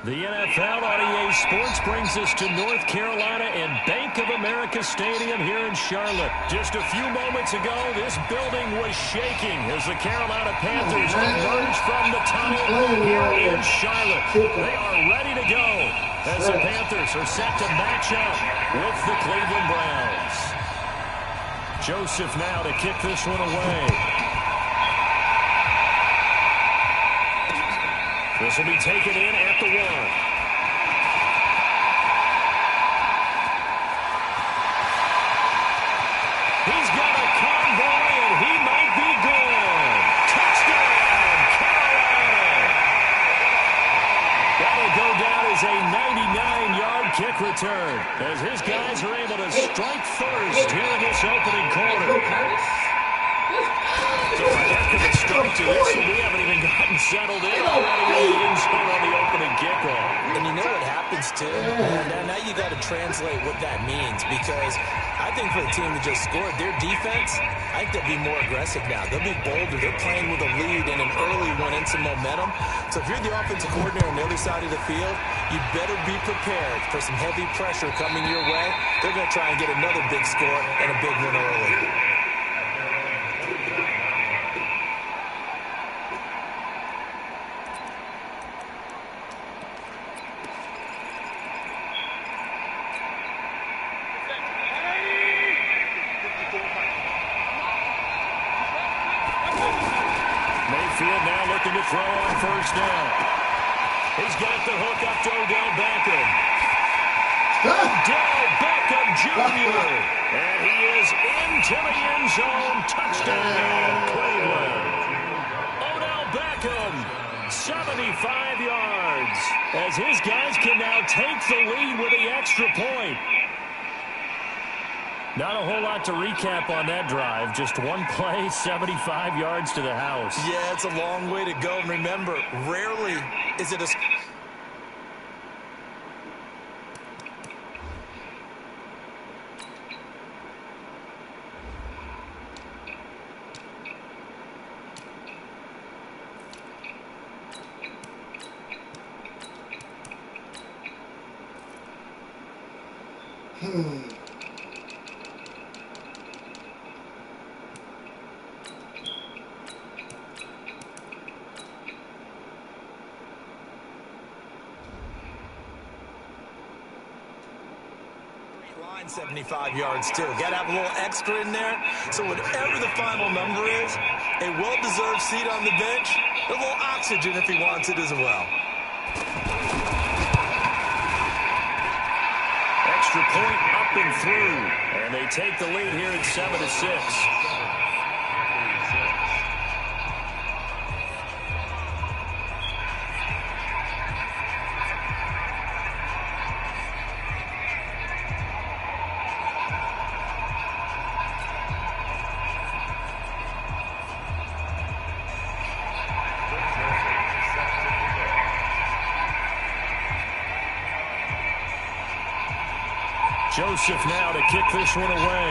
The NFL on EA Sports brings us to North Carolina and Bank of America Stadium here in Charlotte. Just a few moments ago, this building was shaking as the Carolina Panthers emerged from the tunnel here in Charlotte. They are ready to go as the Panthers are set to match up with the Cleveland Browns. Joseph now to kick this one away. This will be taken in at the 1. He's got a convoy, and he might be good. Touchdown, Carolina. That'll go down as a 99-yard kick return as his guys are able to strike first here in this opening quarter. So a heck of a start to this, and we haven't even gotten settled in already in the end zone on the opening kickoff. And you know what happens, too? Now you got to translate what that means, because I think for the team that just scored, their defense, I think they'll be more aggressive now. They'll be bolder. They're playing with a lead and an early one and some momentum. So if you're the offensive coordinator on the other side of the field, you better be prepared for some heavy pressure coming your way. They're going to try and get another big score and a big one early. To throw on first down. He's got the hook up to Odell Beckham. Odell Beckham Jr. And he is into the end zone. Touchdown, Cleveland. Odell Beckham, 75 yards. As his guys can now take the lead with the extra point. Not a whole lot to recap on that drive. Just one play, 75 yards to the house. Yeah, it's a long way to go. And remember, rarely is it a... line 75 yards, too. Got to have a little extra in there. So whatever the final number is, a well-deserved seat on the bench, a little oxygen if he wants it as well. Extra point up and through. And they take the lead here at 7-6. Joseph now to kick this one away.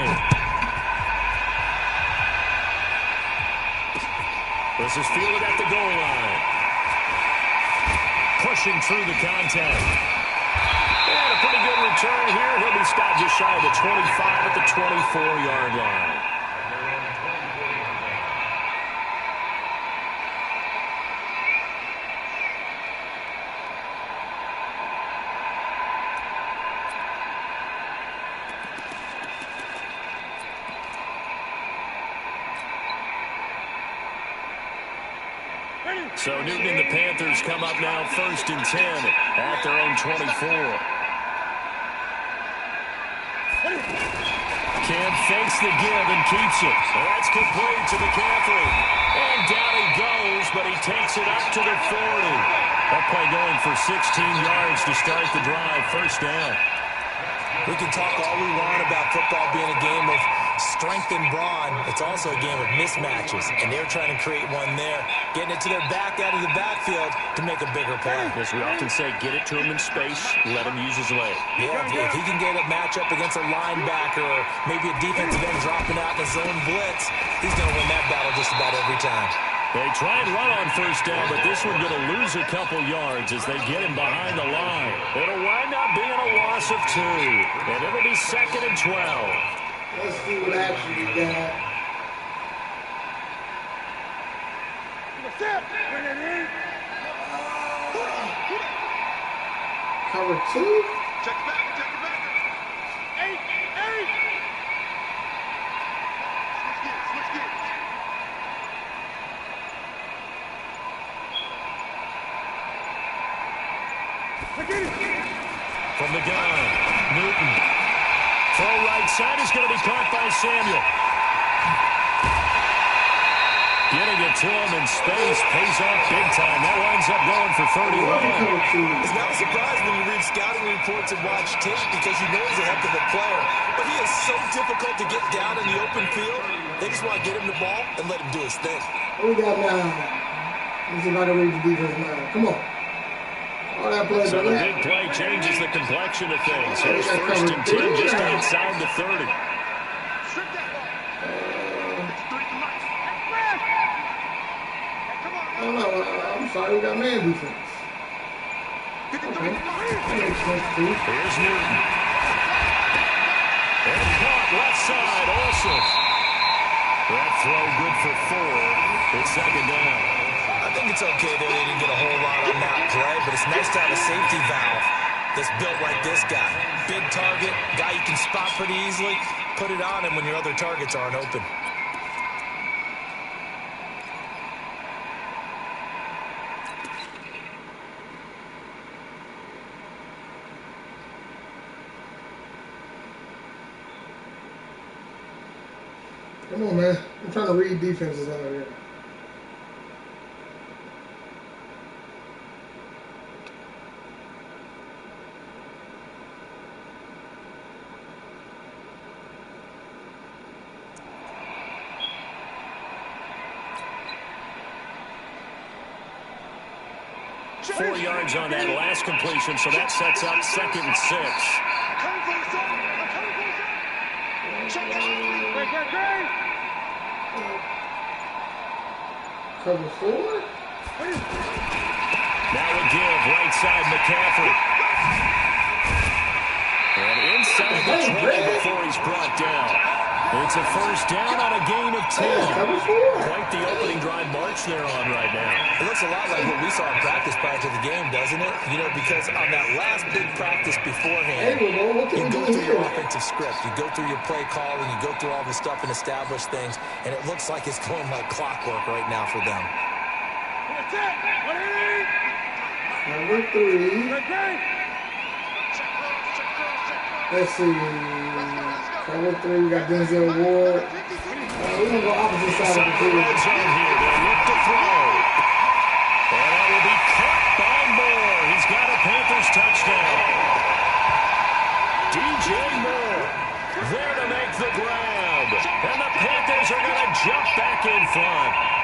This is fielded at the goal line. Pushing through the contact. And a pretty good return here. He'll be stopped just shy of the 25 at the 24-yard line. So Newton and the Panthers come up now 1st and 10 at their own 24. Cam fakes the give and keeps it. That's complete to McCaffrey. And down he goes, but he takes it up to the 40. That play going for 16 yards to start the drive. First down. We can talk all we want about football being a game of strength and brawn. It's also a game of mismatches, and they're trying to create one there, getting it to their back out of the backfield to make a bigger play. As we often say, get it to him in space, let him use his leg. Yeah, if he can get a matchup against a linebacker or maybe a defensive end dropping out in a zone blitz, he's going to win that battle just about every time. They try and run on first down, but this one going to lose a couple yards as they get him behind the line. It'll wind up being a loss of 2, and it'll be 2nd and 12. Let's see what action we got. Cover 2. Check back. 8. Switch gears. From the gun, Newton. Throw right side is going to be caught by Samuel. Getting it to him in space pays off big time. That winds up going for 31. It's not a surprise when you read scouting reports and watch tape because you know he's a heck of a player. But he is so difficult to get down in the open field. They just want to get him the ball and let him do his thing. What we got now? Let's see if I can read the defense now. Come on. All that play So the big play changes the complexion of things. Here's 1st and 10 just outside the 30. I don't know. I'm sorry, we got man defense. Okay. Here's Newton. And caught left side also. That throw good for 4. It's 2nd down. I think it's okay that they didn't get a whole lot on that play, but it's nice to have a safety valve that's built like this guy. Big target, guy you can spot pretty easily. Put it on him when your other targets aren't open. Come on, man. I'm trying to read defenses out here. Four yards on that last completion, so that sets up 2nd and 6. Cover 4. Now a give, right side McCaffrey. And inside the 20 before he's brought down. It's a 1st down on a gain of 10. Quite the opening drive march they're on right now. It looks a lot like what we saw in practice prior to the game, doesn't it? You know, because on that last big practice beforehand, you go through your offensive script, you go through your play calling, you go through all the stuff and establish things, and it looks like it's going like clockwork right now for them. Number 3. Let's see. Cover 3, we got Denzel Ward. We're going to go opposite side of the field. Red zone here. They'll look to throw. And that will be caught by Moore. He's got a Panthers touchdown. DJ Moore there to make the grab. And the Panthers are going to jump back in front.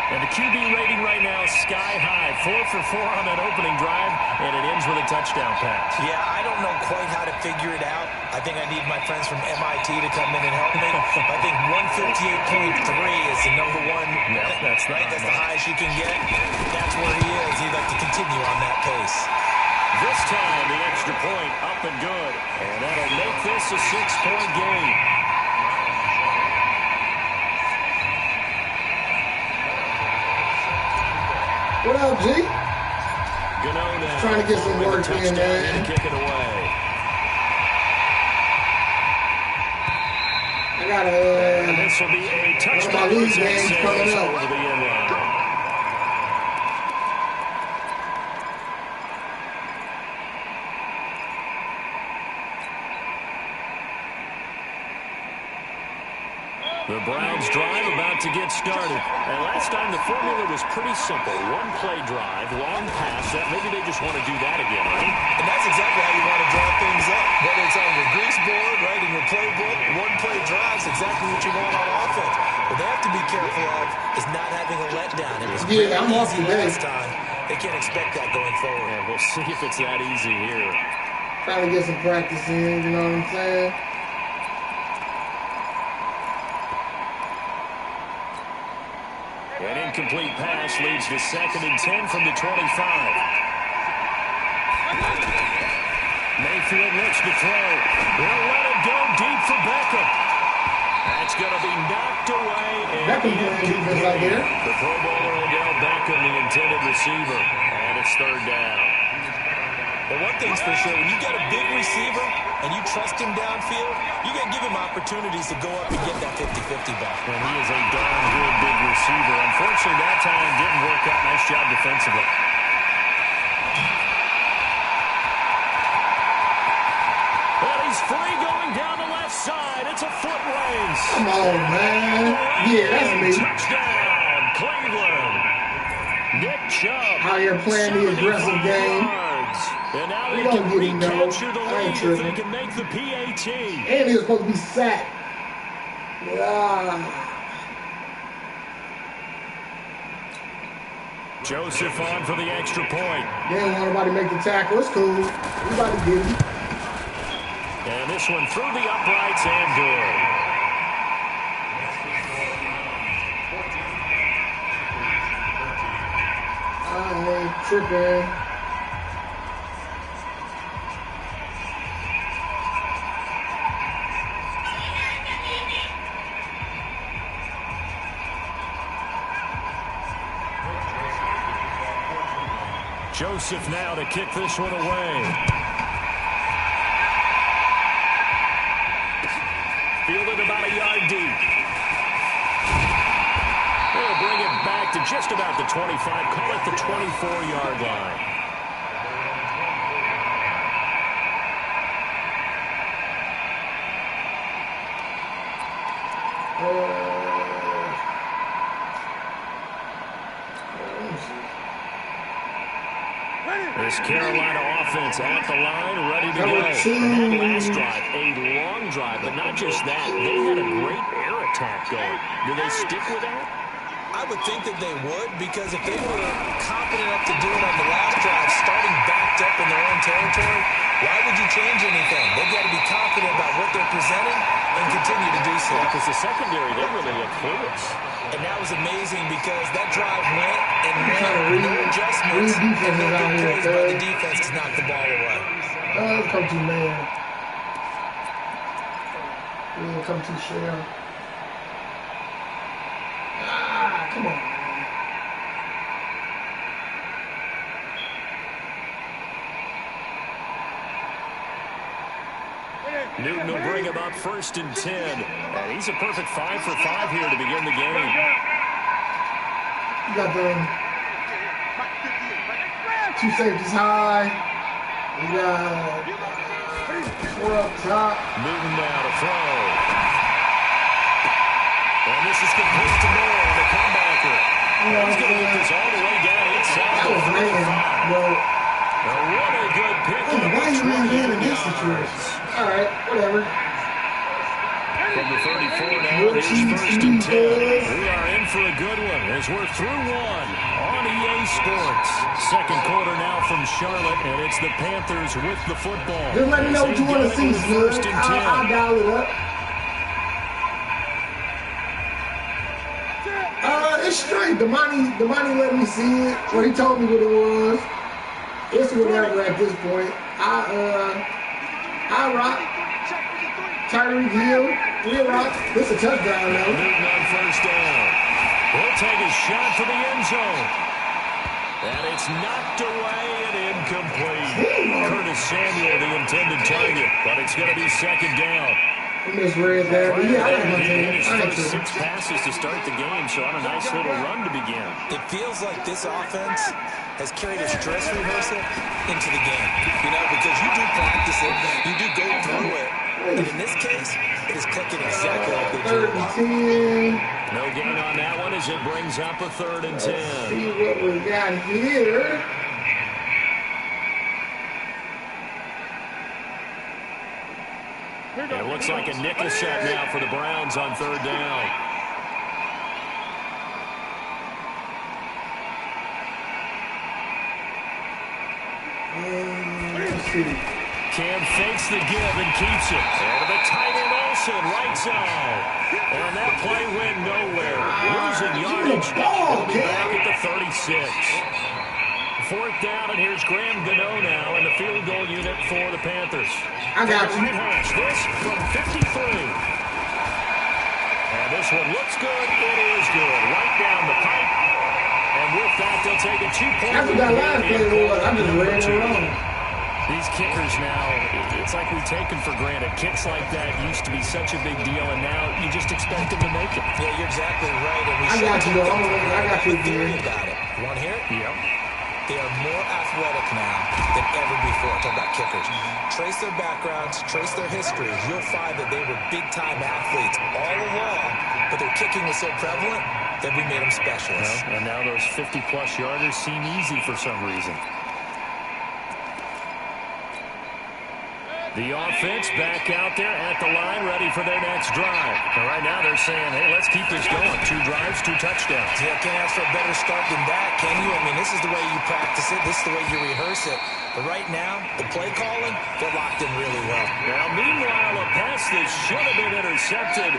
And the QB rating right now is sky high. 4 for 4 on that opening drive, and it ends with a touchdown pass. Yeah, I don't know quite how to figure it out. I think I need my friends from MIT to come in and help me. I think 158.3 is the number one. No, that's right. That's the highest you can get. That's where he is. He'd like to continue on that pace. This time, the extra point up and good. And that'll make this a 6-point game. What up, G? Ganona trying to get some work in, man. Kick it away. I got And this will be a touchdown. One of my league games coming up. Over the end line. The Browns drive about to get started. And last time the formula was pretty simple. One play drive, long pass. Maybe they just want to do that again, right? And that's exactly how you want to draw things up. Whether it's on your grease board, right, in your playbook, one play drives exactly what you want on offense. What they have to be careful of is not having a letdown. It was I'm off easy today. last time. They can't expect that going forward. And we'll see if it's that easy here. trying to get some practice in, you know what I'm saying? And in incomplete pass leads to 2nd and 10 from the 25. Mayfield looks to throw. He'll let it go deep for Beckham. That's going to be knocked away. Beckham playing right here. The Pro Bowler Odell Beckham, the intended receiver. And it's 3rd down. But one thing's for sure, when you got a big receiver and you trust him downfield, you got to give him opportunities to go up and get that 50-50 back. And he is a darn good big receiver. Unfortunately, that time didn't work out. Nice job defensively. But he's free going down the left side. It's a foot race. Come on, man. Yeah, that's me. Touchdown, Cleveland. Nick Chubb. Out here playing the aggressive game. And now We they don't can get him, though. recapture the I lead ain't if tripping. they can make the PAT. And he was supposed to be sacked. Yeah. Joseph on for the extra point. They didn't want nobody to make the tackle. It's cool. We about to get him. And this one through the uprights and good. I ain't tripping. Joseph now to kick this one away. Fielded about a yard deep. They'll bring it back to just about the 25. Call it the 24-yard line. This Carolina offense at the line, ready to go. That last drive, a long drive, but not just that. They had a great air attack going. Do they stick with that? I would think that they would, because if they were confident enough to do it on the last drive, starting backed up in their own territory, why would you change anything? They've got to be confident about what they're presenting and continue to do so. Because the secondary, they really look clueless. And that was amazing because that drive went and went, no adjustments, and no big plays by the defense to knock the ball away. Let's come to man. We're going to come to shell. Ah, come on. Newton will bring him up 1st and 10. And he's a perfect 5 for 5 here to begin the game. You got the 2 safeties high. You got 4 up top. Newton now to throw. And this is complete to Moore on the comebacker. He's going to get this all the way down inside. That was man, bro. What a good pick. Why you in in this situation? All right, whatever. From the 34 now, it is 1st and 10. We are in for a good one as we're through one on EA Sports. Second quarter now from Charlotte, and it's the Panthers with the football. Just let me know what you want to see, First and 10. I'll dial it up. It's straight. The money let me see it. Well, he told me what it was. It's whatever at this point. I rock. Tyreek Hill, we rock. This is a touchdown now. Newton on 1st down. He'll take a shot for the end zone. And it's knocked away and incomplete. Curtis Samuel, the intended target, but it's going to be 2nd down. I misread that. But yeah, I like my He team. hit his I ain't first tripping. 6 passes to start the game, so on a nice little run to begin. It feels like this offense has carried a stress rehearsal into the game. You know, because you do practice it, you do go through it. And in this case, it is clicking exactly like they do. 3rd and 10. No gain on that one as it brings up a 3rd and 10. See what we got here. It looks like a nickel set now for the Browns on 3rd down. Let's see. Cam fakes the give and keeps it. And the tight end Olsen right side. And that play went nowhere. Losing yards yardage. ball, He'll be back at the 36. Fourth down, and here's Graham Gano now in the field goal unit for the Panthers. I got From the you. right hash, this from 53. And this one looks good. It is good. Right down the pipe. And with that, they'll take a 2-point That's what that last play was. I just ran it wrong. These kickers now, it's like we take them for granted. Kicks like that used to be such a big deal, and now you just expect them to make it. Yeah, you're exactly right. And we I got you, though. I got you, theory dude. about it. You want to hear it? Yep. They are more athletic now than ever before. Talk about kickers. Trace their backgrounds, trace their history. You'll find that they were big-time athletes all along, but their kicking was so prevalent that we made them specialists. Well, and now those 50-plus yarders seem easy for some reason. The offense back out there at the line, ready for their next drive. And right now they're saying, hey, let's keep this going. 2 drives, 2 touchdowns. Yeah, can't ask for a better start than that, can you? I mean, this is the way you practice it. This is the way you rehearse it. But right now, the play calling, they're locked in really well. Now, meanwhile, a pass that should have been intercepted,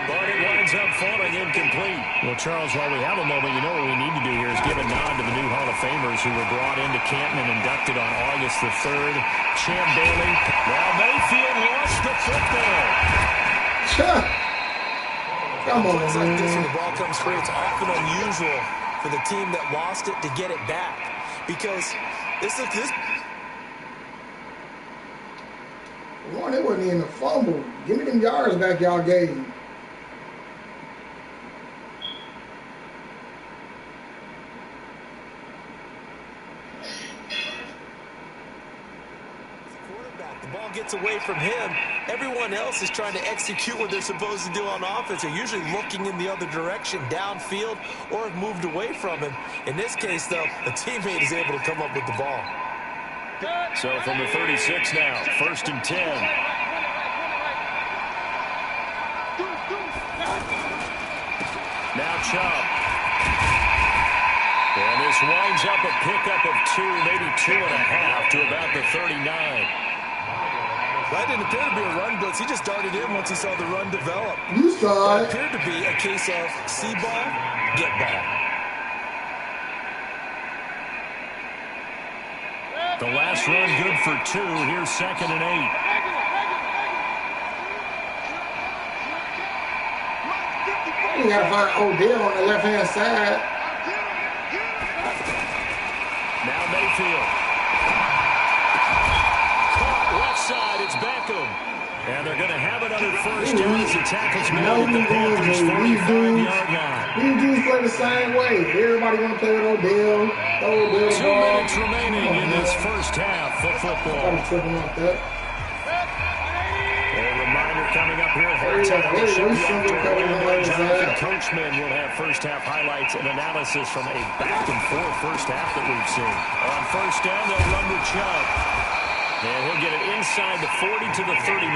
but it winds up falling incomplete. Well, Charles, while we have a moment, you know what we need to do here is give a nod to the new Hall of Famers who were brought into Canton and inducted on August the 3rd. Champ Bailey. Now Mayfield lost the football. Come on, Plays like this when man. the ball comes free, it's often unusual for the team that lost it to get it back. Because this. One, it wasn't even a fumble. Give me them yards back y'all gave me. Quarterback, the ball gets away from him. Everyone else is trying to execute what they're supposed to do on offense. They're usually looking in the other direction, downfield, or have moved away from him. In this case, though, a teammate is able to come up with the ball. So from the 36 now, 1st and 10. Now Chubb. And this winds up a pickup of 2, maybe 2.5 to about the 39. That didn't appear to be a run blitz. He just darted in once he saw the run develop. You saw It it. appeared to be a case of see ball, get ball. The last run good for 2. Here's 2nd and 8. You gotta find Odell on the left-hand side. Now Mayfield. Caught left side. It's Beckham. And they're going to have another first down as the tackle's made at the Panthers' 45-yard line. These dudes play the same way. Everybody want to play with Odell. Throw Odell the 2 ball. minutes remaining in this first half of football. I'm tripping off that. A reminder coming up here. Jonathan Coachman will have first-half highlights and analysis from a back-and-forth first half that we've seen. On first down, they'll run with Chubb. And he'll get it inside the 40 to the 39.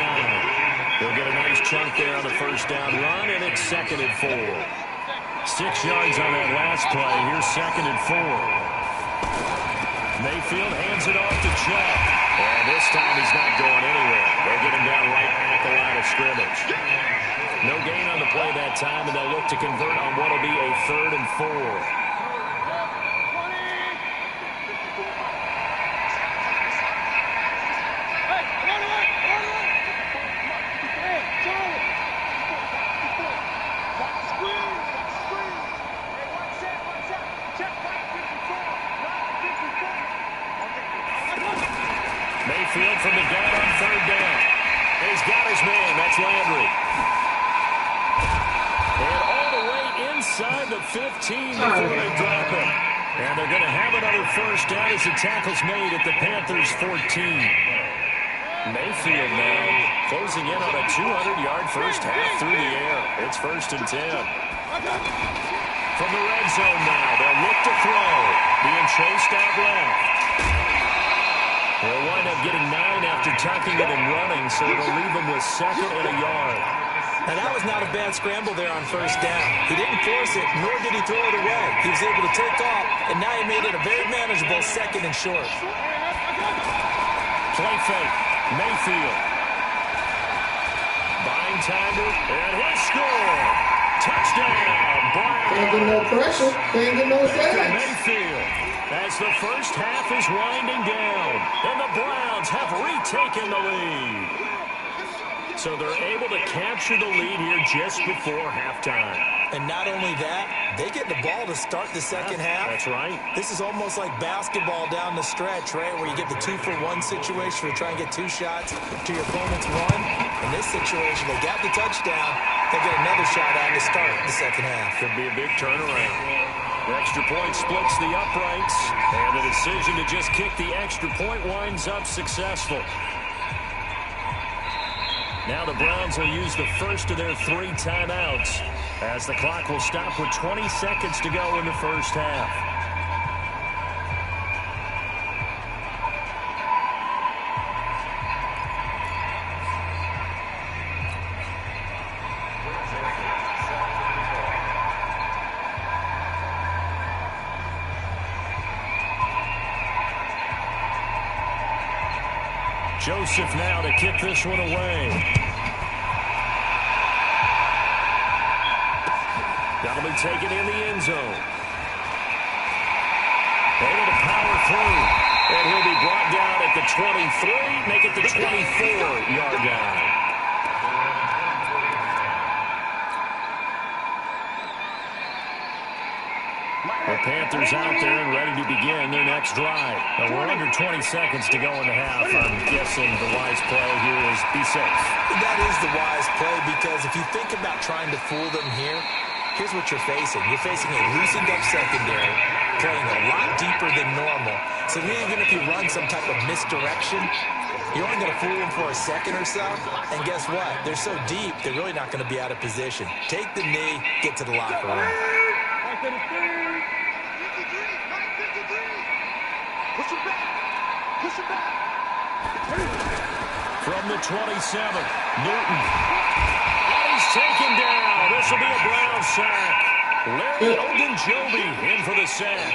He'll get a nice chunk there on the first down run, and it's 2nd and 4. 6 yards on that last play. Here's 2nd and 4. Mayfield hands it off to Chubb. And this time he's not going anywhere. They'll get him down right at the line of scrimmage. No gain on the play that time, and they'll look to convert on what will be a 3rd and 4. Mayfield from the gun on 3rd down. He's got his man. That's Landry. And all the way inside the 15 before they drop him. And they're going to have another first down as the tackle's made at the Panthers' 14. Mayfield now closing in on a 200-yard first half through the air. It's 1st and 10. From the red zone now, they'll look to throw. Being chased out left. They'll wind up getting 9 after tucking it and running, so it'll leave them with 2nd and a yard. And that was not a bad scramble there on first down. He didn't force it, nor did he throw it away. He was able to take off, and now he made it a very manageable 2nd and short. Play fake. Mayfield. Buying time, and he'll score. Touchdown, Browns. Can't get no pressure. Can't get no sacks. Mayfield, as the first half is winding down, and the Browns have retaken the lead. So they're able to capture the lead here just before halftime. And not only that, they get the ball to start the second half. That's right. This is almost like basketball down the stretch, right, where you get the 2-for-1 situation where you try and get 2 shots to your opponent's 1. In this situation, they got the touchdown. They get another shot out to start the second half. Could be a big turnaround. The extra point splits the uprights, and the decision to just kick the extra point winds up successful. Now the Browns will use the first of their 3 timeouts as the clock will stop with 20 seconds to go in the first half. Joseph now to kick this one away. That'll be taken in the end zone. Able to power through. And he'll be brought down at the 23, make it the 24-yard line. The Panthers out there and ready to begin their next drive. Now we're under 20 seconds to go in the half. I'm guessing the wise play here is be safe. That is the wise play because if you think about trying to fool them here, here's what you're facing. You're facing a loosened up secondary, playing a lot deeper than normal. So even if you run some type of misdirection, you're only going to fool them for a second or so. And guess what? They're so deep, they're really not going to be out of position. Take the knee, get to the locker room. Push him back. Push him back. From the 27, Newton. And he's taken down. This will be a Brown sack. Larry Ogunjobi in for the sack.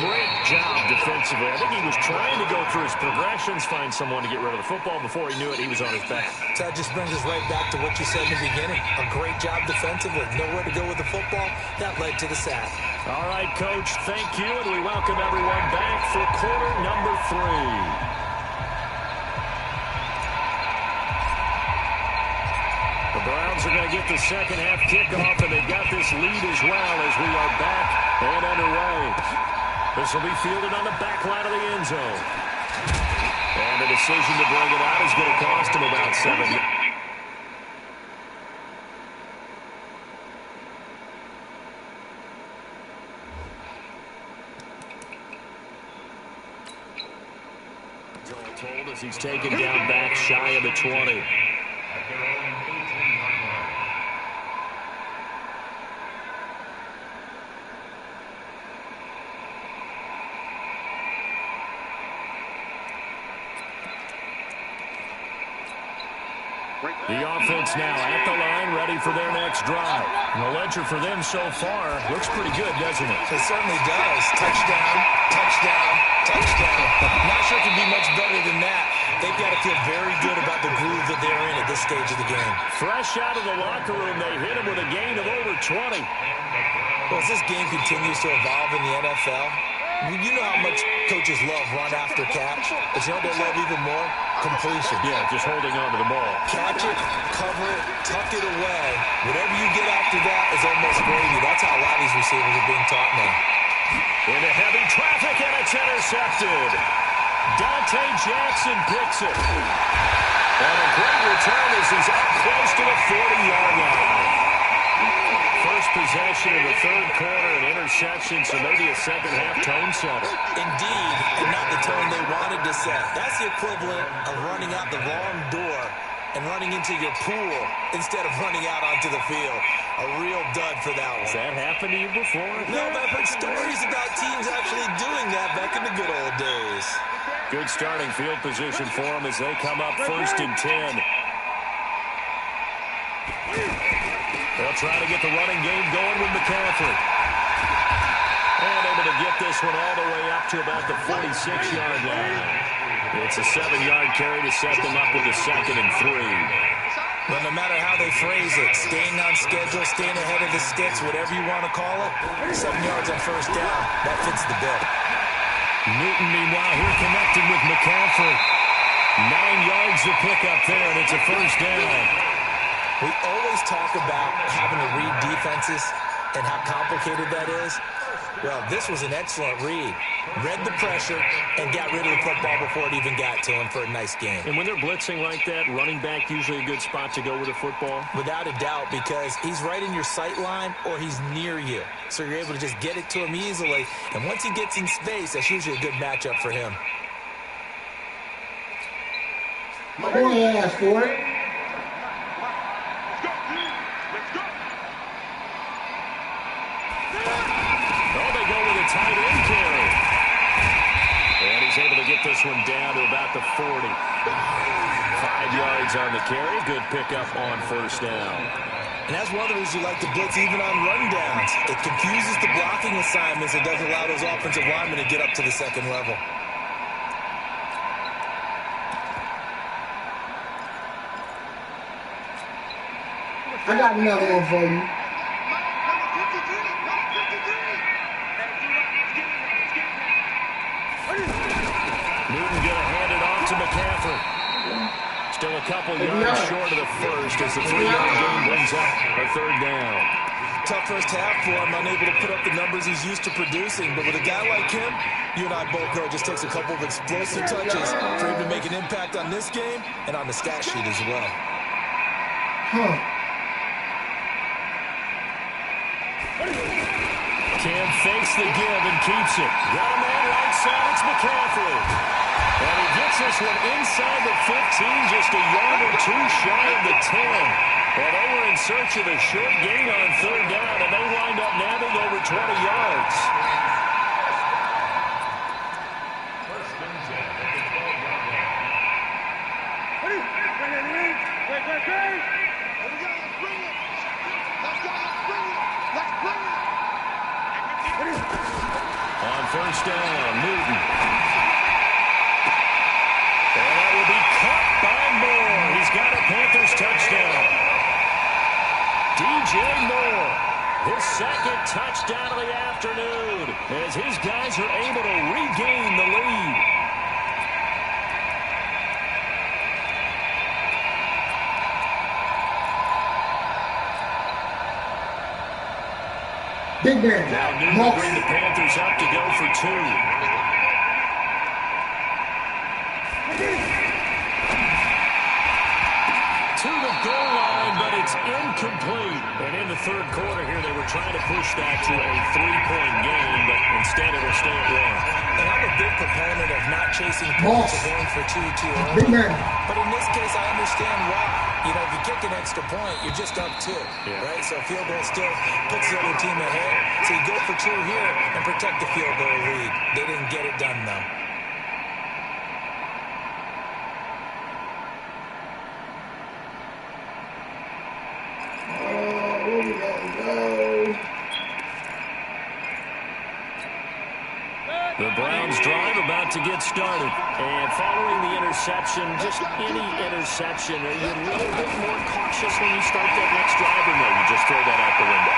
Great job defensively. I think he was trying to go through his progressions, find someone to get rid of the football. Before he knew it, he was on his back. So that just brings us right back to what you said in the beginning. A great job defensively. Nowhere to go with the football. That led to the sack. All right, Coach, thank you, and we welcome everyone back for quarter number 3. The Browns are going to get the second half kickoff, and they've got this lead as well as we are back and underway. This will be fielded on the back line of the end zone. And the decision to bring it out is going to cost him about 7 yards. Told as he's taken down back shy of the 20. The offense now at the line, ready for their next drive. And the ledger for them so far looks pretty good, doesn't it? It certainly does. Touchdown, touchdown, touchdown. Not sure it can be much better than that. They've got to feel very good about the groove that they're in at this stage of the game. Fresh out of the locker room, they hit him with a gain of over 20. Well, as this game continues to evolve in the NFL, you know how much coaches love run after catch, but you know what they love even more? Completion. Yeah, just holding on to the ball. Catch it, cover it, tuck it away. Whatever you get after that is almost gravy. That's how a lot of these receivers are being taught now. Into heavy traffic, and it's intercepted. Dante Jackson picks it. And a great return as he's up close to the 40-yard line. First possession of the third quarter, an interception, so maybe a second-half tone setter. Indeed, and not the tone they wanted to set. That's the equivalent of running out the wrong door and running into your pool instead of running out onto the field. A real dud for that one. Has that happened to you before? No, but I've heard stories about teams actually doing that back in the good old days. Good starting field position for them as they come up 1st and 10. They'll try to get the running game going with McCaffrey. And able to get this one all the way up to about the 46-yard line. It's a 7-yard carry to set them up with a 2nd and 3. But no matter how they phrase it, staying on schedule, staying ahead of the sticks, whatever you want to call it, 7 yards on first down, that fits the bill. Newton, meanwhile, here connecting with McCaffrey. 9 yards to pick up there, and it's a first down. We always talk about having to read defenses and how complicated that is. Well, this was an excellent read. Read the pressure and got rid of the football before it even got to him for a nice game. And when they're blitzing like that, running back usually a good spot to go with the football? Without a doubt, because he's right in your sight line or he's near you. So you're able to just get it to him easily. And once he gets in space, that's usually a good matchup for him. My boy asked for it. Tight end carry. And he's able to get this one down to about the 40. 5 yards on the carry. Good pickup on first down. And that's one of the reasons you like to blitz even on run downs. It confuses the blocking assignments and doesn't allow those offensive linemen to get up to the second level. I got another one for you. Newton going to hand it off to McCaffrey. Still a couple yards short of the first as the 3-yard gain brings up a third down. Tough first half for him, unable to put up the numbers he's used to producing. But with a guy like him, you and I both know it just takes a couple of explosive touches for him to make an impact on this game and on the stat sheet as well. Cam fakes the give and keeps it. Got a man right side, it's McCaffrey. And he gets this one inside the 15, just a yard or two shy of the 10. Well, they were in search of a short gain on third down, and they wind up nabbing over 20 yards. On first down, Newton. And that will be caught by Moore. He's got a Panthers touchdown. DJ Moore, his second touchdown of the afternoon, as his guys are able to regain the lead. Big man. Now Newton will bring the Panthers up to go for two. To the goal line, but it's incomplete. And in the third quarter here, they were trying to push that to a 3-point game, but instead it'll stay at 1. And I'm a big proponent of not chasing points or going for two too early. Big man. But in this case, I understand why. You know, if you kick an extra point, you're just up 2, right? So field goal still puts the other team ahead. So you go for 2 here and protect the field goal lead. They didn't get it done, though. Where we gonna go? The Browns drive about to get started. And following the interception, just any interception, are you a little bit more cautious when you start that next drive, or no, you just throw that out the window?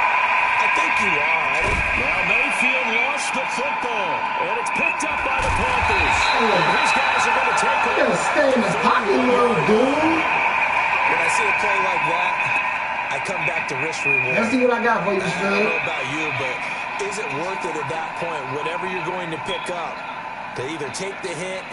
I think you are. Now Mayfield lost the football, and it's picked up by the Panthers. These guys are going to take You it. gotta stay in the pocket, little dude. When I see a play like that, I come back to risk reward. Let's see what I got for you, I don't son. know about you, but is it worth it at that point, whatever you're going to pick up, to either take the hit,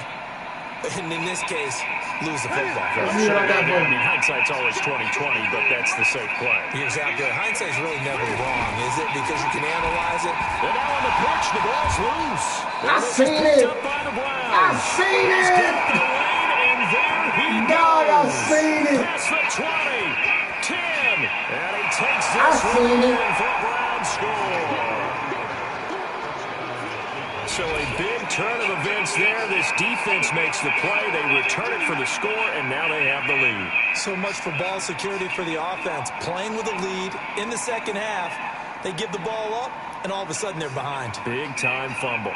and in this case, lose the football? Let's see what I got for I you. mean, hindsight's always 20/20, but that's the safe play. You're exactly right. Hindsight's really never wrong, is it? Because you can analyze it. And now on the pitch, the ball's loose. I And this is seen picked it. up by the Browns. I seen He's it. got the lane, and there he Dog, I goes. seen it. Past the 20, 10, and he takes I this one seen it. in for a Browns score. So a big turn of events there. This defense makes the play. They return it for the score, and now they have the lead. So much for ball security for the offense. Playing with a lead in the second half, they give the ball up, and all of a sudden they're behind. Big-time fumble.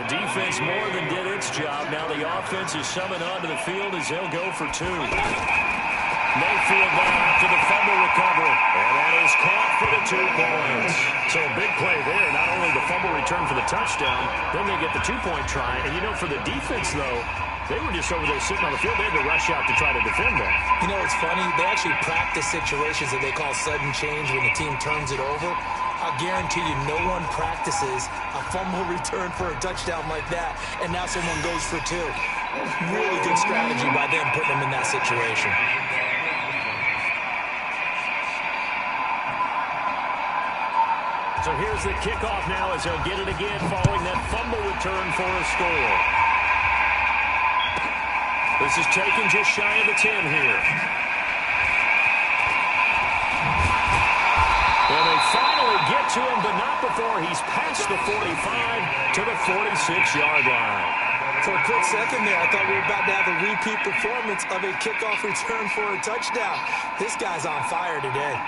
The defense more than did its job. Now the offense is summoned onto the field as they'll go for 2. Mayfield now after the fumble recovery. And that is caught for the 2 points. So a big play there. Not only the fumble return for the touchdown, then they get the 2-point try. And, you know, for the defense, though, they were just over there sitting on the field. They had to rush out to try to defend that. You know, it's funny. They actually practice situations that they call sudden change when the team turns it over. I'll guarantee you no one practices a fumble return for a touchdown like that, and now someone goes for 2. Really good strategy by them putting them in that situation. So here's the kickoff now as they'll get it again following that fumble return for a score. This is taken just shy of the 10 here. And they finally get to him, but not before he's past the 45 to the 46-yard line. For a quick second there, I thought we were about to have a repeat performance of a kickoff return for a touchdown. This guy's on fire today.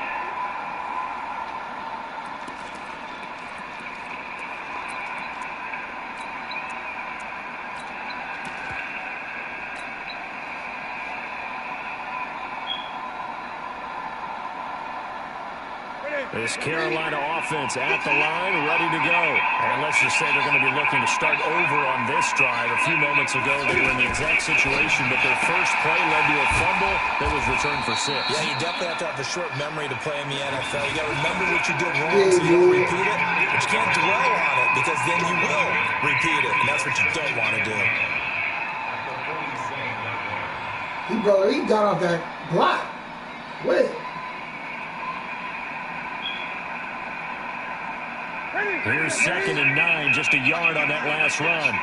This Carolina offense at the line, ready to go. And let's just say they're going to be looking to start over on this drive. A few moments ago, they were in the exact situation, but their first play led to a fumble that was returned for 6. Yeah, you definitely have to have a short memory to play in the NFL. You got to remember what you did wrong so you don't repeat it. But you can't dwell on it because then you will repeat it, and that's what you don't want to do. He got off that block. Wait. Here's 2nd and 9, just a yard on that last run.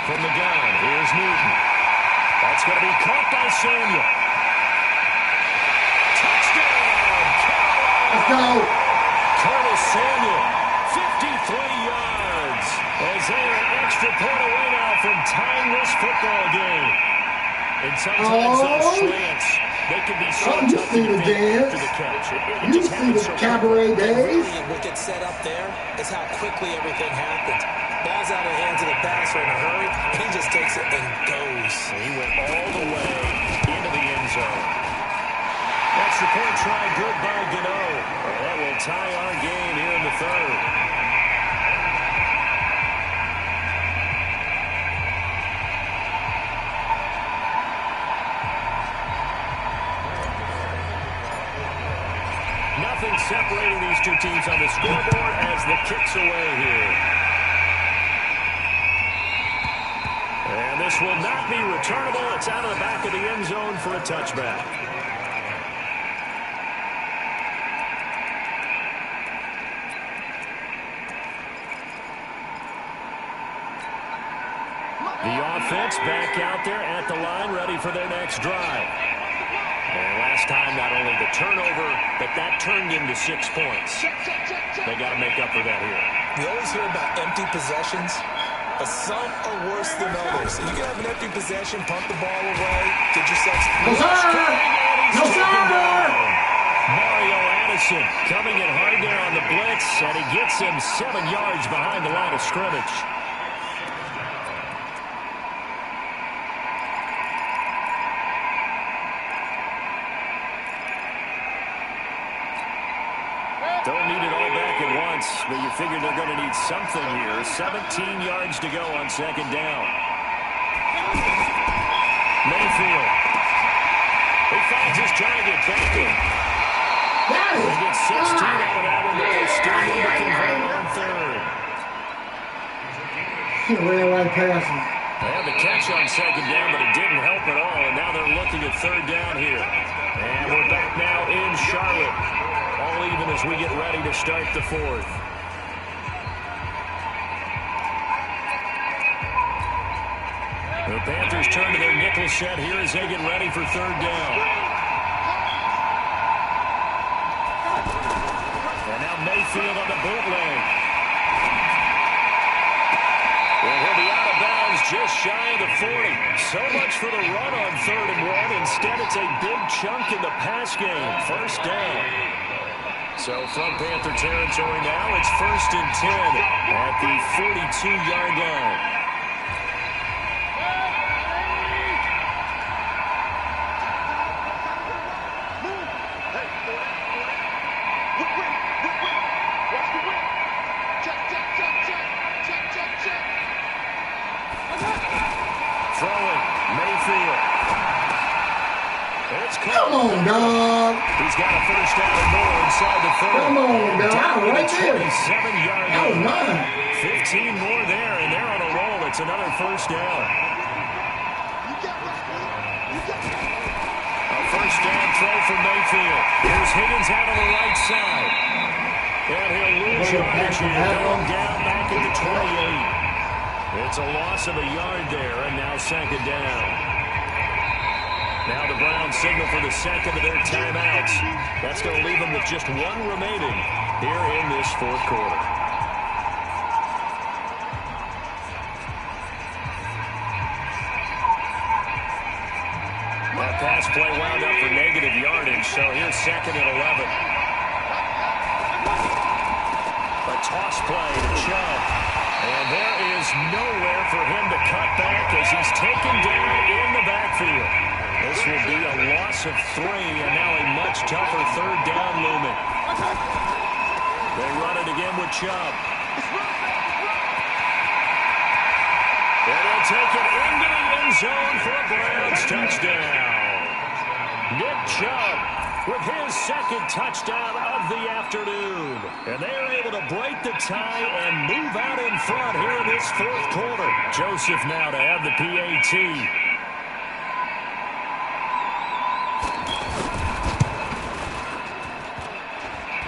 From the gun, here's Newton. That's going to be caught by Samuel. Touchdown, Carolina! Let's go. Curtis Samuel, 53 yards. As they're an extra point away now from tying this football game. And sometimes those slants, they can be so tough to defend after the catch. You see the cabaret days. What gets set up there is how quickly everything happens. Ball's out of the hands of the passer in a hurry. He just takes it and goes. He went all the way into the end zone. Extra point try good by Gano. That will tie our game here in the 3rd. Nothing separating these two teams on the scoreboard as the kick's away here. And this will not be returnable. It's out of the back of the end zone for a touchback. The offense back out there at the line, ready for their next drive. And last time, not only the turnover, but that turned into 6 points. They got to make up for that here. We always hear about empty possessions, but some are worse than others. You can have an empty possession, punt the ball away, get yourself... No, sir! No, sir! Mario Addison coming in hard there on the blitz, and he gets him 7 yards behind the line of scrimmage. Don't need it all back at once, but you figure they're going to need something here. 17 yards to go on 2nd down. Mayfield. He finds his target, Baker. They get 16 out of that one, but they still need to convert on 3rd. He ran right past him. They had the catch on 2nd down, but it didn't help at all, and now they're looking at 3rd down here. And we're back now in Charlotte. All even as we get ready to start the 4th. The Panthers turn to their nickel set here as they get ready for 3rd down. And now Mayfield on the bootleg. And he'll be out of bounds just shy of the 40. So much for the run on 3rd and 1. Instead, it's a big chunk in the pass game. 1st down. So from Panther territory now, it's 1st and 10 at the 42-yard line. Come on, dog. He's got a first down and more inside the 30. Come on, dog. Down to Right the there. 27-yard That was line. mine. 15 more there, and they're on a roll. It's another first down. A first down throw from Mayfield. Here's Higgins out on the right side. And he'll lose yardage here, going down back at the 28. It's a loss of a yard there, and now 2nd down. Now the Browns signal for the second of their timeouts. That's going to leave them with just one remaining here in this 4th quarter. That pass play wound up for negative yardage, so here's 2nd and 11. A toss play to Chubb. And there is nowhere for him to cut back as he's taken down in the backfield. This will be a loss of 3, and now a much tougher 3rd down looming. They run it again with Chubb. And he'll take it into the end zone for a Browns touchdown. Nick Chubb with his 2nd touchdown of the afternoon. And they're able to break the tie and move out in front here in this 4th quarter. Joseph now to have the PAT.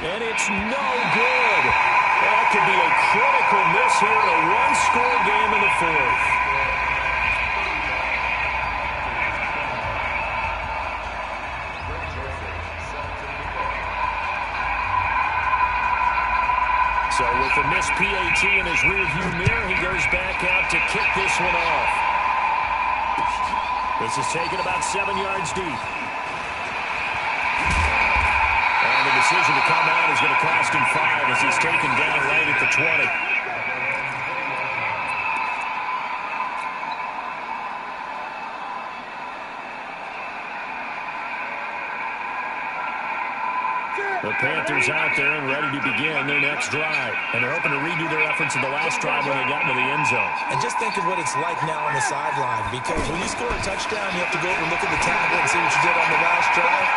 And it's no good. That could be a critical miss here in a one-score game in the 4th. So with the missed PAT in his rearview mirror, he goes back out to kick this one off. This is taken about 7 yards deep. The decision to come out is going to cost him 5 as he's taken down right at the 20. The Panthers out there and ready to begin their next drive. And they're hoping to redo their efforts in the last drive when they got into the end zone. And just think of what it's like now on the sideline, because when you score a touchdown, you have to go over and look at the tablet and see what you did on the last drive.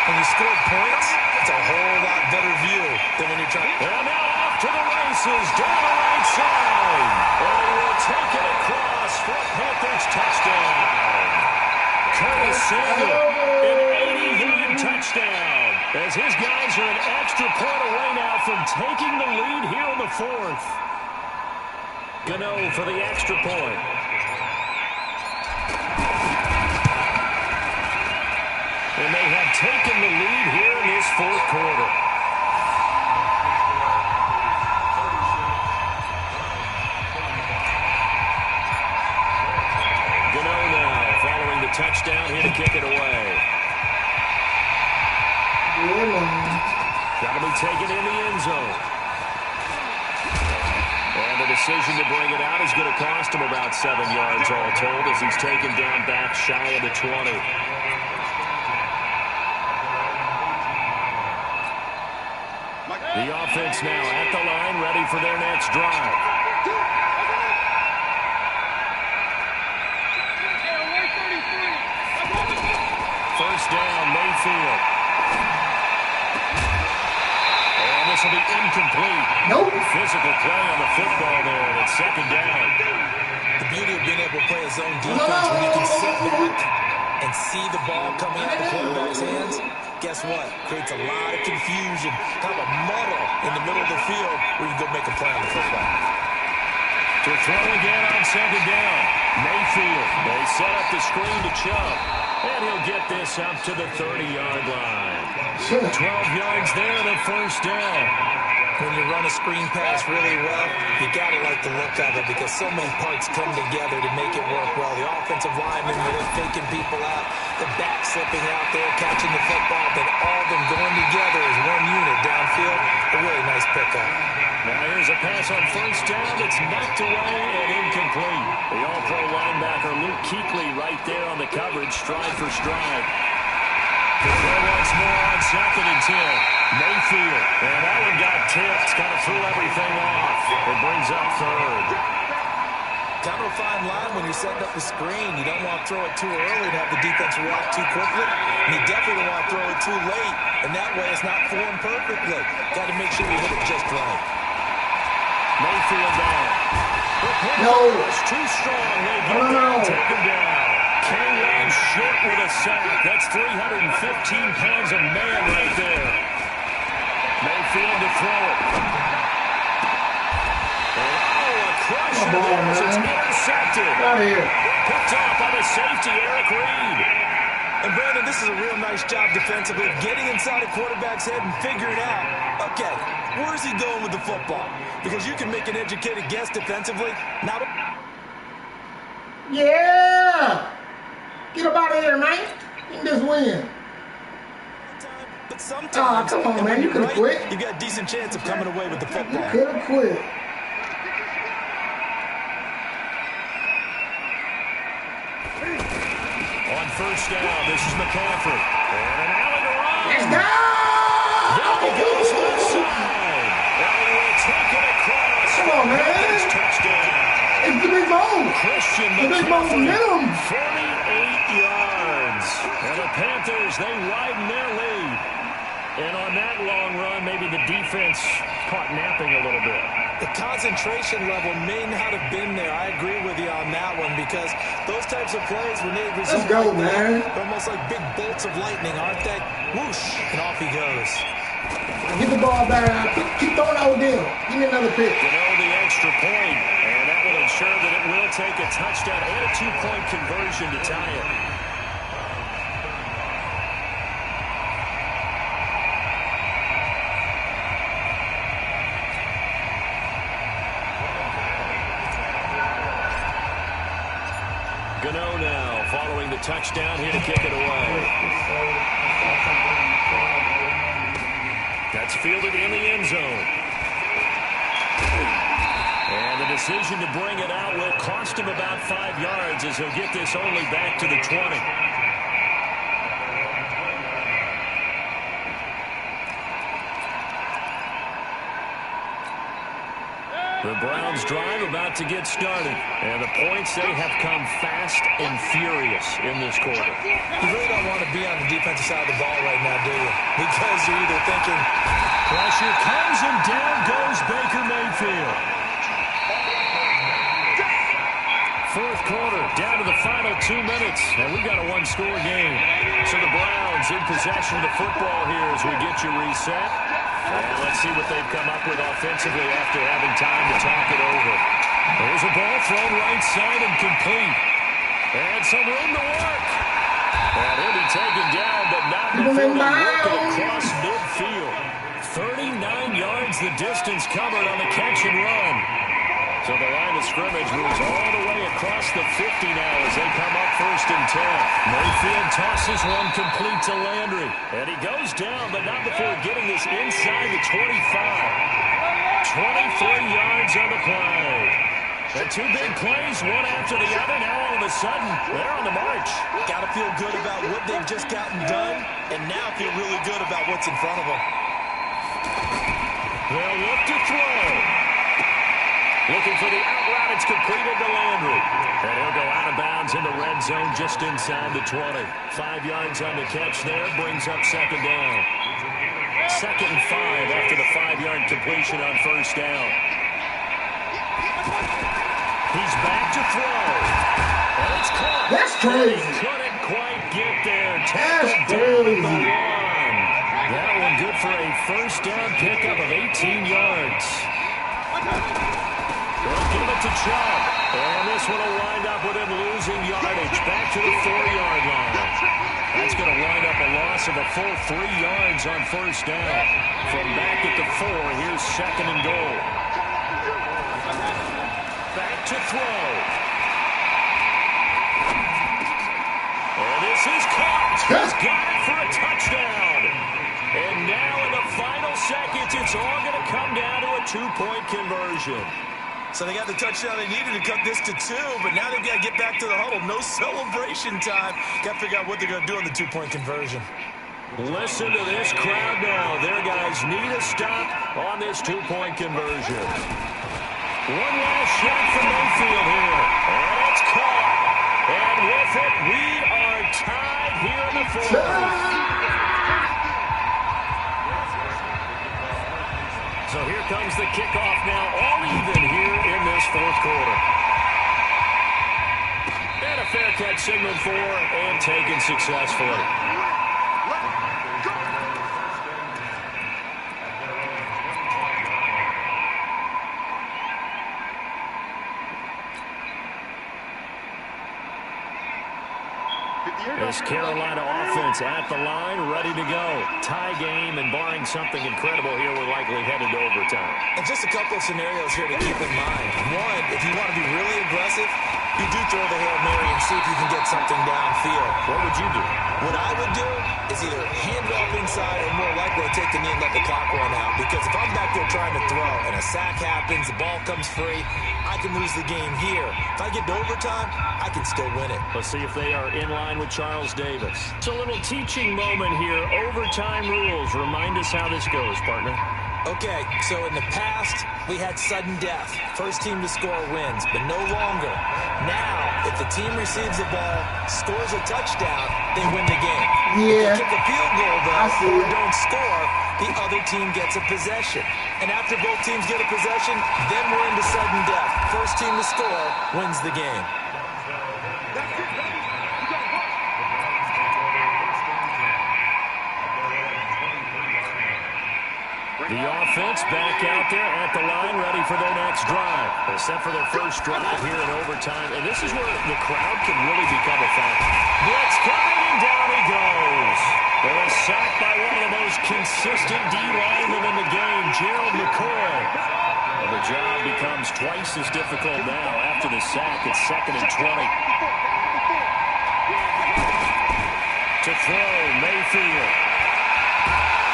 When you scored points, it's a whole lot better view than when you're trying. And now off to the races, down the right side. And he will take it across for a Panthers touchdown. Curtis Samuel, an 80-yard touchdown. As his guys are an extra point away now from taking the lead here in the 4th. Gano for the extra point. And they have taken the lead here in this 4th quarter. Gano now following the touchdown here to kick it away. Got to be taken in the end zone. And the decision to bring it out is going to cost him about 7 yards all told as he's taken down back shy of the 20. The offense now at the line, ready for their next drive. First down, Mayfield. And this will be incomplete. Nope. Physical play on the football there, and it's 2nd down. The beauty of being able to play his own defense when you can sit back and see the ball coming out of the quarterback's hands. Guess what? Creates a lot of confusion, kind of a muddle in the middle of the field where you go make a play on the football. To throw again on 2nd down. Mayfield. They set up the screen to Chubb. And he'll get this up to the 30-yard line. 12 yards there, the first down. When you run a screen pass really well, you got to like the look of it because so many parts come together to make it work well. The offensive linemen, they're faking people out. The back slipping out there, catching the football. Then all of them going together as one unit downfield. pass on first down. It's knocked away and incomplete. The all-pro linebacker Luke Kuechly right there on the coverage, stride for stride. The throw once more on 2nd and 10. Mayfield. And that one got tipped. Kind of threw everything off. It brings up 3rd. Kind of a fine line when you're setting up the screen. You don't want to throw it too early to have the defense react too quickly. And you definitely don't want to throw it too late. And that way it's not formed perfectly. Got to make sure you hit it just right. Mayfield down. No. It's too strong. They get No. down, take him down. K-1 short with a sack. That's 315 pounds of man right there. Mayfield to throw it. Crusher there as it's intercepted. Out of here. Picked off by the safety, Eric Reed. And Brandon, this is a real nice job defensively of getting inside a quarterback's head and figuring out, okay, where's he going with the football? Because you can make an educated guess defensively. Now, Yeah. Get up out of here, man. You can just win. but sometimes, come on, and when man. You you're could've right, quit. you got a decent chance of coming away with the You football. could have quit. On first down, this is McCaffrey. And an alley to run. Let's go! Down he goes left side. And he will take it across. Come on, man. It's touchdown. It's the big bone. Christian The big bone McCaffrey, minimum. 48 yards. And the Panthers, they widen their lead. And on that long run, maybe the defense caught napping a little bit. The concentration level may not have been there. I agree with you on that one because those types of plays, when they result Let's go, like that, man. they're almost like big bolts of lightning, aren't they? Whoosh, and off he goes. Get the ball back out. Keep throwing Odell. Give me another pick. You know, the extra point, and that will ensure that it will take a touchdown and a 2-point conversion to tie it. Gano now, following the touchdown, here to kick it away. That's fielded in the end zone. And the decision to bring it out will cost him about 5 yards as he'll get this only back to the 20. The Browns drive about to get started. And the points, they have come fast and furious in this quarter. You really don't want to be on the defensive side of the ball right now, do you? Because you're either thinking, pressure comes and down goes Baker Mayfield. Fourth quarter, down to the final 2 minutes, and we've got a one-score game. So the Browns in possession of the football here as we get you reset. And let's see what they've come up with offensively after having time to talk it over. There's a ball thrown right side and complete. And some room to work. And he'll be taken down, but not before they work it across midfield. 39 yards the distance covered on the catch and run. So the line of scrimmage moves all the way across the 50 now as they come up 1st and 10. Mayfield tosses one complete to Landry. And he goes down, but not before getting this inside the 25. 23 yards on the play. The 2 big plays, one after the other. Now all of a sudden, they're on the march. got to feel good about what they've just gotten done, and now feel really good about what's in front of them. They'll look to throw. Looking for the out route. It's completed to Landry. And he'll go out of bounds in the red zone just inside the 20. 5 yards on the catch there. Brings up 2nd down. 2nd and 5 after the 5-yard completion on 1st down. He's back to throw. And it's caught. That's crazy. He couldn't quite get there. That's Tackled down at the crazy. 1. That one good for a 1st down pickup of 18 yards. They'll give it to Chubb. And this one will wind up with him losing yardage. Back to the 4-yard line. That's going to wind up a loss of a full 3 yards on 1st down. From back at the 4, here's 2nd and goal. Back to throw. And this is caught. He's got it for a touchdown. And now in the final seconds, it's all going to come down to a two-point conversion. So they got the touchdown they needed to cut this to 2, but now they've got to get back to the huddle. No celebration time. Got to figure out what they're going to do on the two-point conversion. Listen to this crowd now. Their guys need a stop on this two-point conversion. One last shot from Mayfield here. And it's caught. And with it, we are tied here in the fourth. So here comes the kickoff now, all even here in this fourth quarter. And a fair catch signal for and taken successfully. This Carolina offense at the line, ready to go. Tie game, and barring something incredible here, we're likely headed to overtime. And just a couple of scenarios here to keep in mind. One, if you want to be really aggressive, you do throw the Hail Mary and see if you can get something downfield. What would you do? What I would do is either hand it off inside or more likely take the knee and let the clock run out. Because if I'm back there trying to throw and a sack happens, the ball comes free, I can lose the game here. If I get to overtime, I can still win it. Let's see if they are in line with Charles Davis. It's a little teaching moment here. Overtime rules. Remind us how this goes, partner. Okay, so in the past, we had sudden death. First team to score wins, but no longer. Now, if the team receives the ball, scores a touchdown, they win the game. Yeah. If they kick a field goal, though, or don't score, the other team gets a possession. And after both teams get a possession, then we're into sudden death. First team to score wins the game. The offense back out there at the line, ready for their next drive. Except for their first drive here in overtime. And this is where the crowd can really become a factor. Blitz coming, and down he goes. Well, a sack by one of the most consistent D-linemen in the game, Gerald McCoy. And the job becomes twice as difficult now after the sack. It's 2nd and 20. To throw, Mayfield.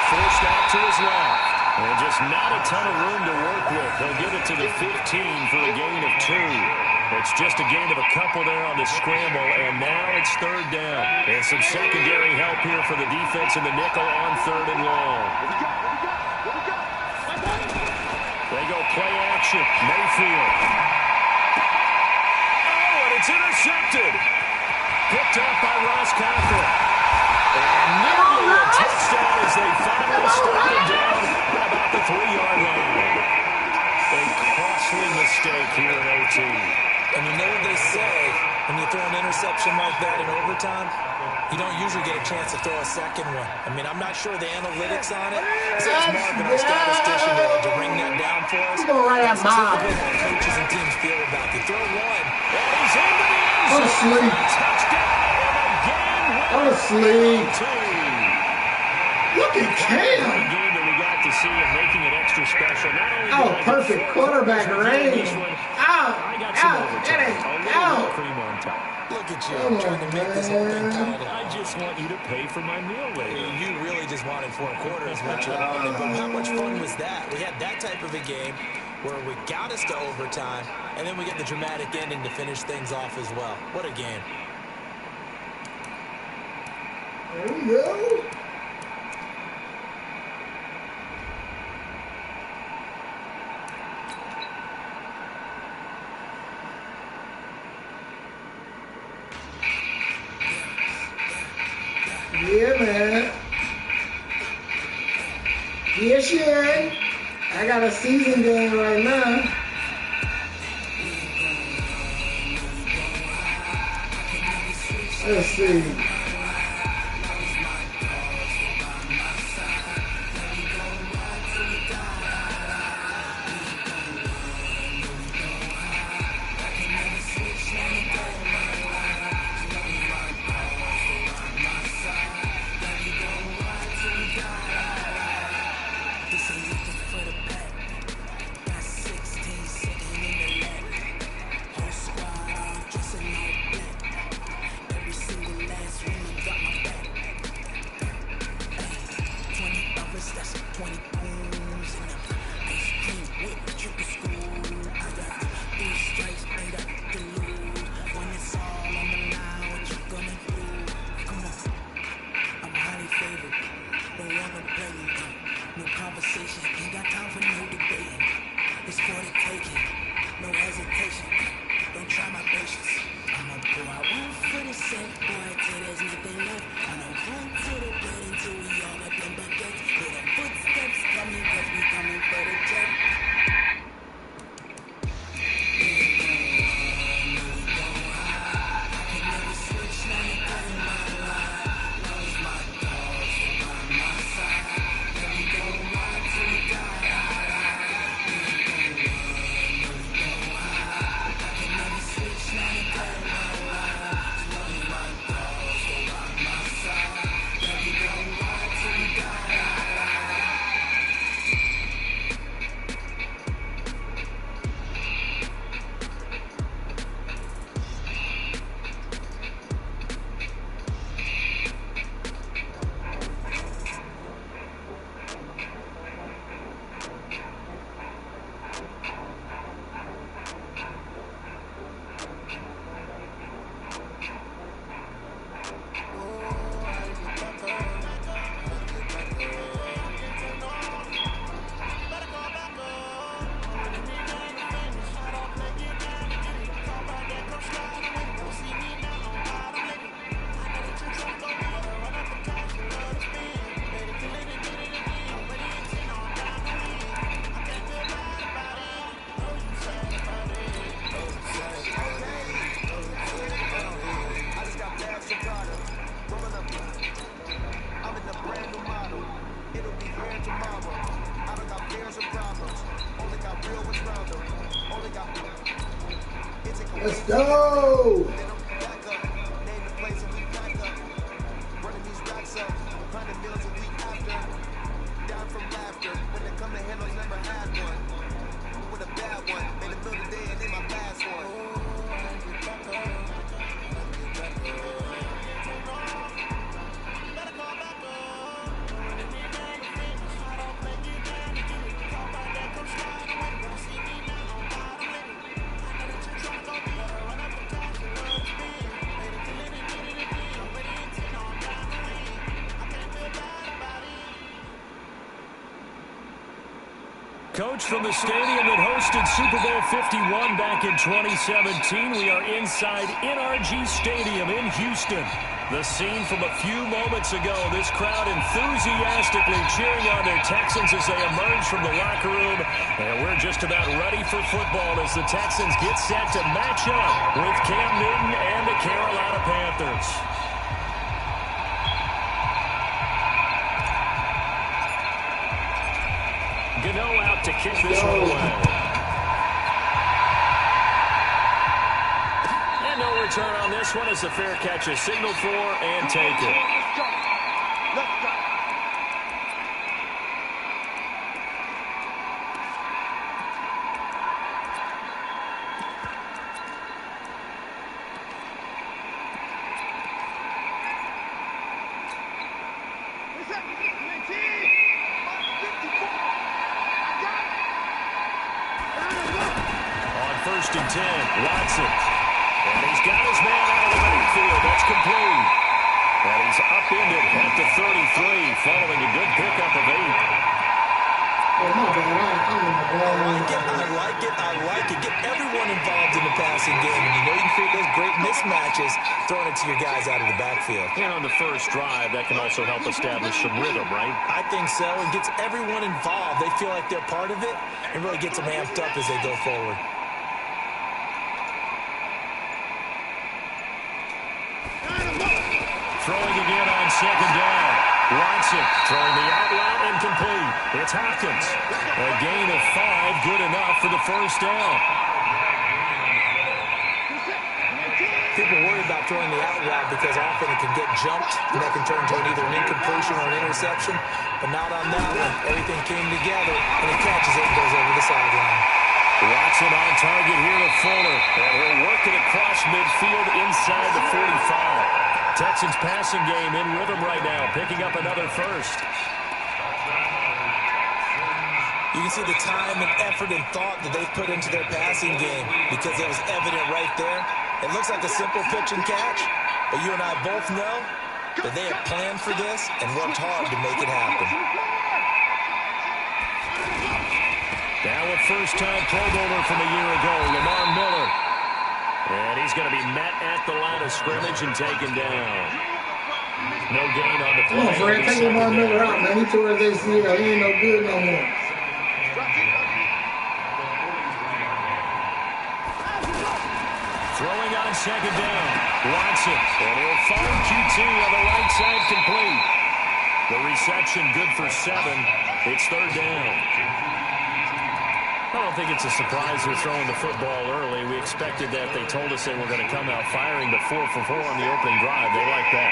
Forced out to his left. And just not a ton of room to work with. They'll give it to the 15 for a gain of 2. It's just a gain of a couple there on the scramble, and now it's 3rd down. And some secondary help here for the defense in the nickel on 3rd and long. They go play action. Mayfield. Oh, and it's intercepted. Picked up by Ross Coughlin. And nearly a touchdown as they finally start him down at about the 3-yard line. A costly mistake here in OT. And you know what they say, when you throw an interception like that in overtime, you don't usually get a chance to throw a second one. I mean, I'm not sure the analytics on it. So it's Marvin, our statistician, to bring that down for us. You're going right at Bob. Coaches and teams feel about it. You throw one. And he's into the end Go to zone. sleep. Touchdown and a game Go to sleep. winner. Look at Cam. Game that we got to see and making it extra special. Not only Oh, did I get perfect 4 quarterback points range. this one, Out. I got some Out. overtime. It ain't A little out. more cream on top. Look at you, Come trying to make this whole thing man. count. I just want you to pay for my meal later. You really just wanted 4 quarters, which but how much fun was that? We had that type of a game where we got us to overtime, and then we get the dramatic ending to finish things off as well. What a game. There we go. Yeah, man. Yes, yeah. I got a season game right now. Let's see. conversation. Ain't got time for no debating. It's for the taking. No hesitation. Don't try my patience. I'ma pour out one for the set, boy, till there's nothing left. I know one to the bed until we all up in buckets. Hear the footsteps coming, cause we coming for the jet. Let's go! Coach, from the stadium that hosted Super Bowl 51 back in 2017, we are inside NRG Stadium in Houston. The scene from a few moments ago, this crowd enthusiastically cheering on their Texans as they emerge from the locker room. And we're just about ready for football as the Texans get set to match up with Cam Newton and the Carolina Panthers. Gano out to kick this one away. And no return on this one as the fair catch is signaled for and taken. Let's go. Let's go. First and 10, Watson. And he's got his man out of the backfield. That's complete. And he's upended at the 33, following a good pickup of 8. I like it. Get everyone involved in the passing game. And you know you can create those great mismatches throwing it to your guys out of the backfield. And on the first drive, that can also help establish some rhythm, right? I think so. It gets everyone involved. They feel like they're part of it and really gets them amped up as they go forward. Throwing again on second down. Watson throwing the out route incomplete. It's Hopkins. A gain of 5, good enough for the first down. People worry about throwing the out route because often it can get jumped and that can turn into either an incompletion or an interception. But not on that one. Everything came together and he catches it and goes over the sideline. Watson on target here to Fuller. And he'll work it across midfield inside the 45. Texans passing game in rhythm right now, picking up another first. You can see the time and effort and thought that they've put into their passing game because it was evident right there. It looks like a simple pitch and catch, but you and I both know that they have planned for this and worked hard to make it happen. first-time Pro Bowler from a year ago, Lamar Miller. And he's going to be met at the line of scrimmage and taken down. No gain on the play. Come on, Fred, take Lamar Miller out, man. He tore his ACL. He ain't no good no more. Throwing on second down. Watson. And he'll find QT on the right side complete. The reception good for 7. It's third down. I don't think it's a surprise they're throwing the football early. We expected that. They told us they were going to come out firing the 4 for 4 on the opening drive. They like that.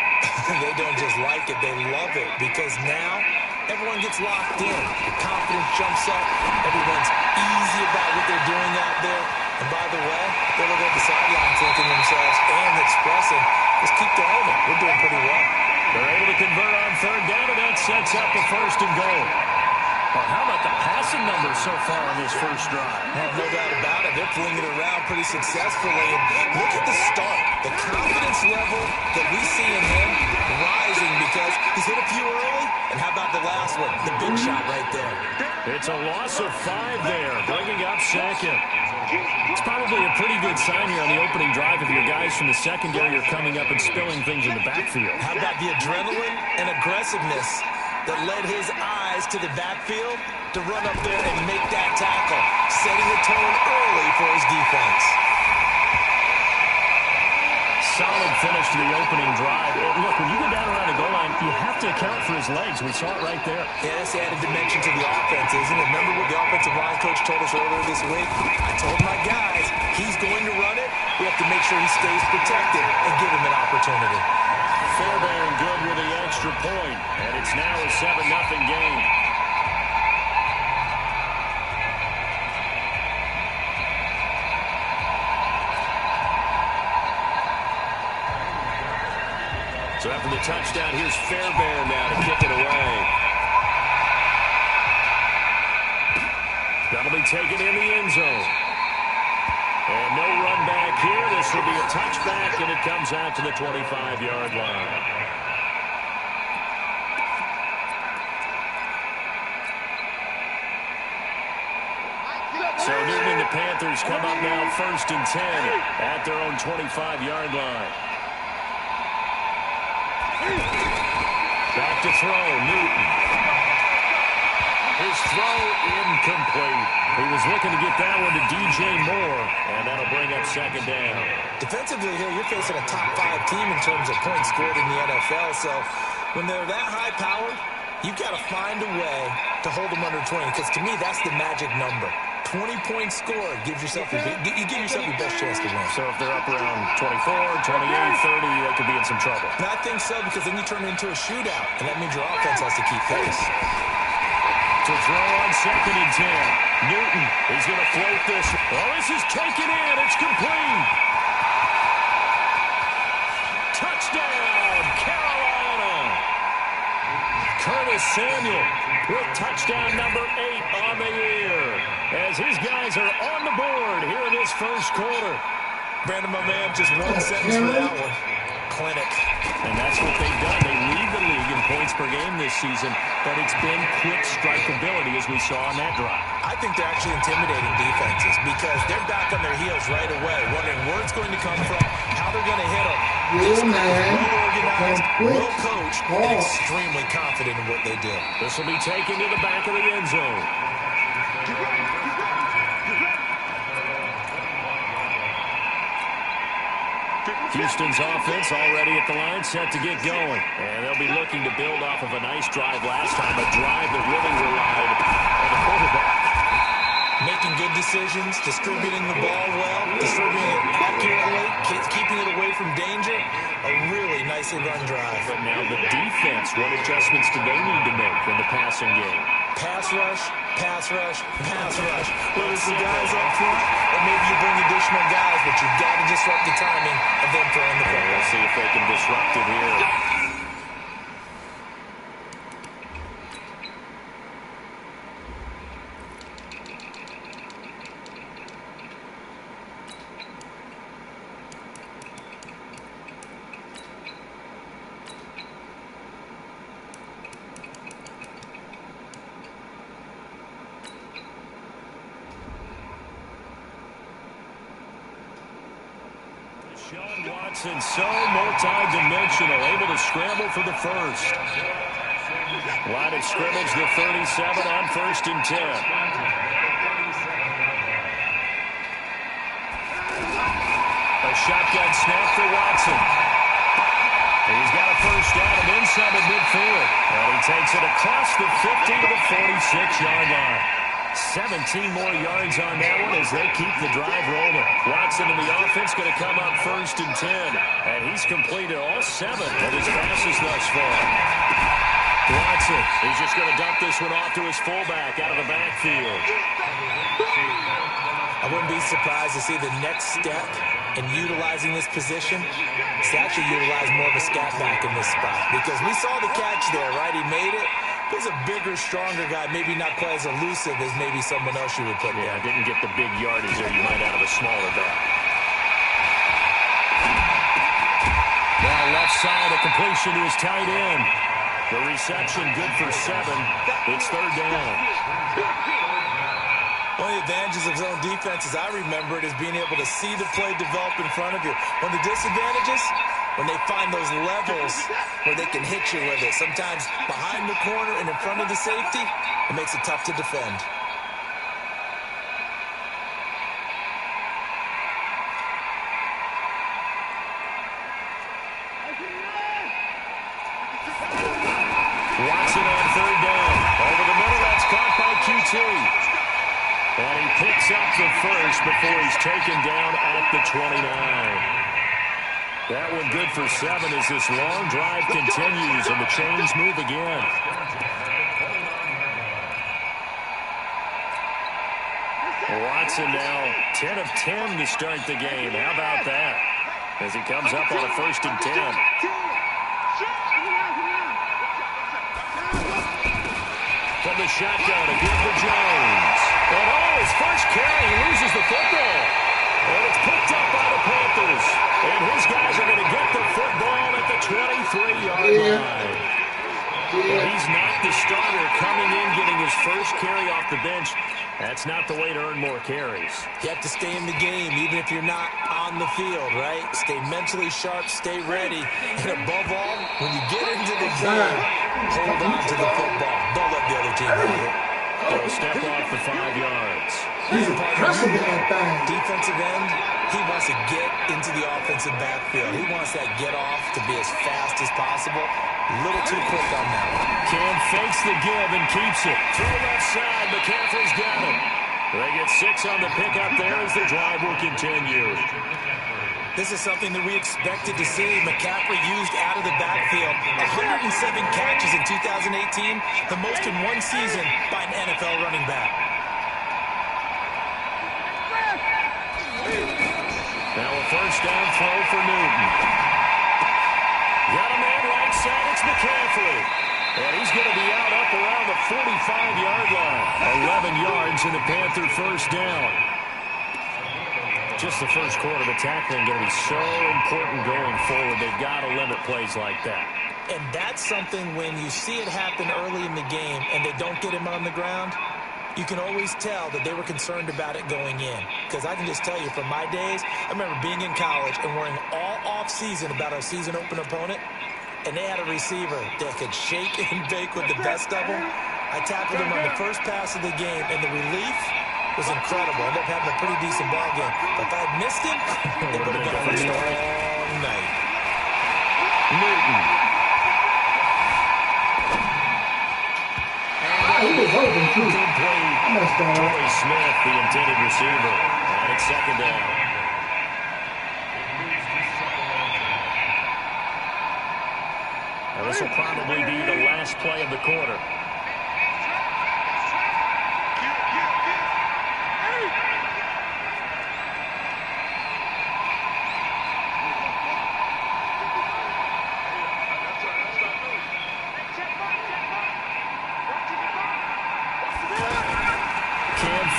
They don't just like it. They love it because now everyone gets locked in. The confidence jumps up. Everyone's easy about what they're doing out there. And by the way, they're looking at the sideline thinking themselves and expressing, let's keep throwing it. We're doing pretty well. They're able to convert on third down, and that sets up the first and goal. Well, how about the passing numbers so far on this first drive? No doubt about it. They're flinging it around pretty successfully. And look at the start. The confidence level that we see in him rising because he's hit a few early. And how about the last one? The big shot right there. It's a loss of 5 there, bringing up second. It's probably a pretty good sign here on the opening drive if your guys from the secondary are coming up and spilling things in the backfield. How about the adrenaline and aggressiveness that led his eyes to the backfield to run up there and make that tackle, setting the tone early for his defense. Solid finish to the opening drive. And look, when you go down around the goal line, you have to account for his legs. We saw it right there. Yeah, that's the added dimension to the offense, isn't it? Remember what the offensive line coach told us earlier this week? I told my guys, he's going to run it. We have to make sure he stays protected and give him an opportunity. Fairbairn good with the extra point, and it's now a 7-0 game. So after the touchdown, here's Fairbairn now to kick it away. That'll be taken in the end zone. And no run back here. This will be a touchback, and it comes out to the 25-yard line. So Newton and the Panthers come up now 1st and 10 at their own 25-yard line. Back to throw, Newton. His throw incomplete. He was looking to get that one to DJ Moore, and that'll bring up second down. Defensively here, you're facing a top 5 team in terms of points scored in the NFL, so when they're that high-powered, you've got to find a way to hold them under 20, because to me, that's the magic number. 20-point score gives yourself you give yourself your best chance to win. So if they're up around 24, 28, 30, they could be in some trouble. And I think so, because then you turn it into a shootout, and that means your offense has to keep pace. To throw on 2nd and 10. Newton is going to float this. Oh, this is taken in. It's complete. Touchdown, Carolina. Curtis Samuel with touchdown number 8 on the year, as his guys are on the board here in this first quarter. Brandon, my man, just one sentence for that one. Clinic. And that's what they've done. They lead the league in points per game this season, but it's been quick strikeability as we saw on that drive. I think they're actually intimidating defenses because they're back on their heels right away, wondering where it's going to come from, how they're going to hit them. Yeah, man. Well-organized, well-coached, and extremely confident in what they do. This will be taken to the back of the end zone. Houston's offense already at the line, set to get going. And they'll be looking to build off of a nice drive last time, a drive that really relied on the quarterback. Making good decisions, distributing the ball well, distributing it accurately, keeping it away from danger. A really nicely run drive. But now the defense, what adjustments do they need to make in the passing game? Pass rush, pass rush, pass rush. Whether it's the guys up front, or maybe you bring additional guys, but you've got to disrupt the timing of them throwing the ball. We'll see if they can disrupt it here. Sean Watson, so multi-dimensional, able to scramble for the first. Line of scrimmage, the 37 on 1st and 10. A shotgun snap for Watson. He's got a first down and inside of midfield. And he takes it across the 50 to the 46-yard line. 17 more yards on that one as they keep the drive rolling. Watson and the offense going to come up 1st and 10. And he's completed all 7 of his passes thus far. Watson, he's just going to dump this one off to his fullback out of the backfield. I wouldn't be surprised to see the next step in utilizing this position is to actually utilize more of a scat back in this spot. Because we saw the catch there, right? He made it. He's a bigger, stronger guy, maybe not quite as elusive as maybe someone else you would put there. Yeah, didn't get the big yardage there you might out of a smaller back. Now left side, a completion to his tight end. The reception good for 7. It's 3rd down. One of the advantages of zone defense, as I remember it, is being able to see the play develop in front of you. One of the disadvantages, when they find those levels where they can hit you with it. Sometimes behind the corner and in front of the safety, it makes it tough to defend. Watson on 3rd down. Over the middle, that's caught by QT. And he picks up the first before he's taken down at the 29. That one good for 7 as this long drive continues and the chains move again. Watson now 10 of 10 to start the game. How about that? As he comes up on a 1st and 10. From the shotgun, a give for Jones. And his first carry, he loses the football. And it's picked up by the Panthers. And his guys are going to get the football at the 23-yard line. Well, he's not the starter coming in, getting his first carry off the bench. That's not the way to earn more carries. You have to stay in the game, even if you're not on the field, right? Stay mentally sharp, stay ready. And above all, when you get into the game, hold on to the football. Don't let the other team hit it. They'll step off the 5 yards. He's impressive in that thing. Defensive end, he wants to get into the offensive backfield. He wants that get off to be as fast as possible. A little too quick on that one. Cam fakes the give and keeps it. Through left side, McCaffrey's got it. They get 6 on the pickup there as the drive will continue. This is something that we expected to see. McCaffrey used out of the backfield. 107 catches in 2018, the most in one season by an NFL running back. Now a first down throw for Newton. Got a man right side, it's McCaffrey. And he's going to be out up around the 45-yard line. 11 yards in the Panther first down. Just the first quarter of the tackling going to be so important going forward. They've got to limit plays like that. And that's something when you see it happen early in the game and they don't get him on the ground, you can always tell that they were concerned about it going in. Because I can just tell you from my days, I remember being in college and worrying all off-season about our season open opponent, and they had a receiver that could shake and bake with the best of them. I tackled him on the first pass of the game, and the relief was incredible. I ended up having a pretty decent ball game. But if I had missed him, it would have been a long night. Newton. He was open, too. Torrey Smith, the intended receiver. And it's 2nd down. Now this will probably be the last play of the quarter.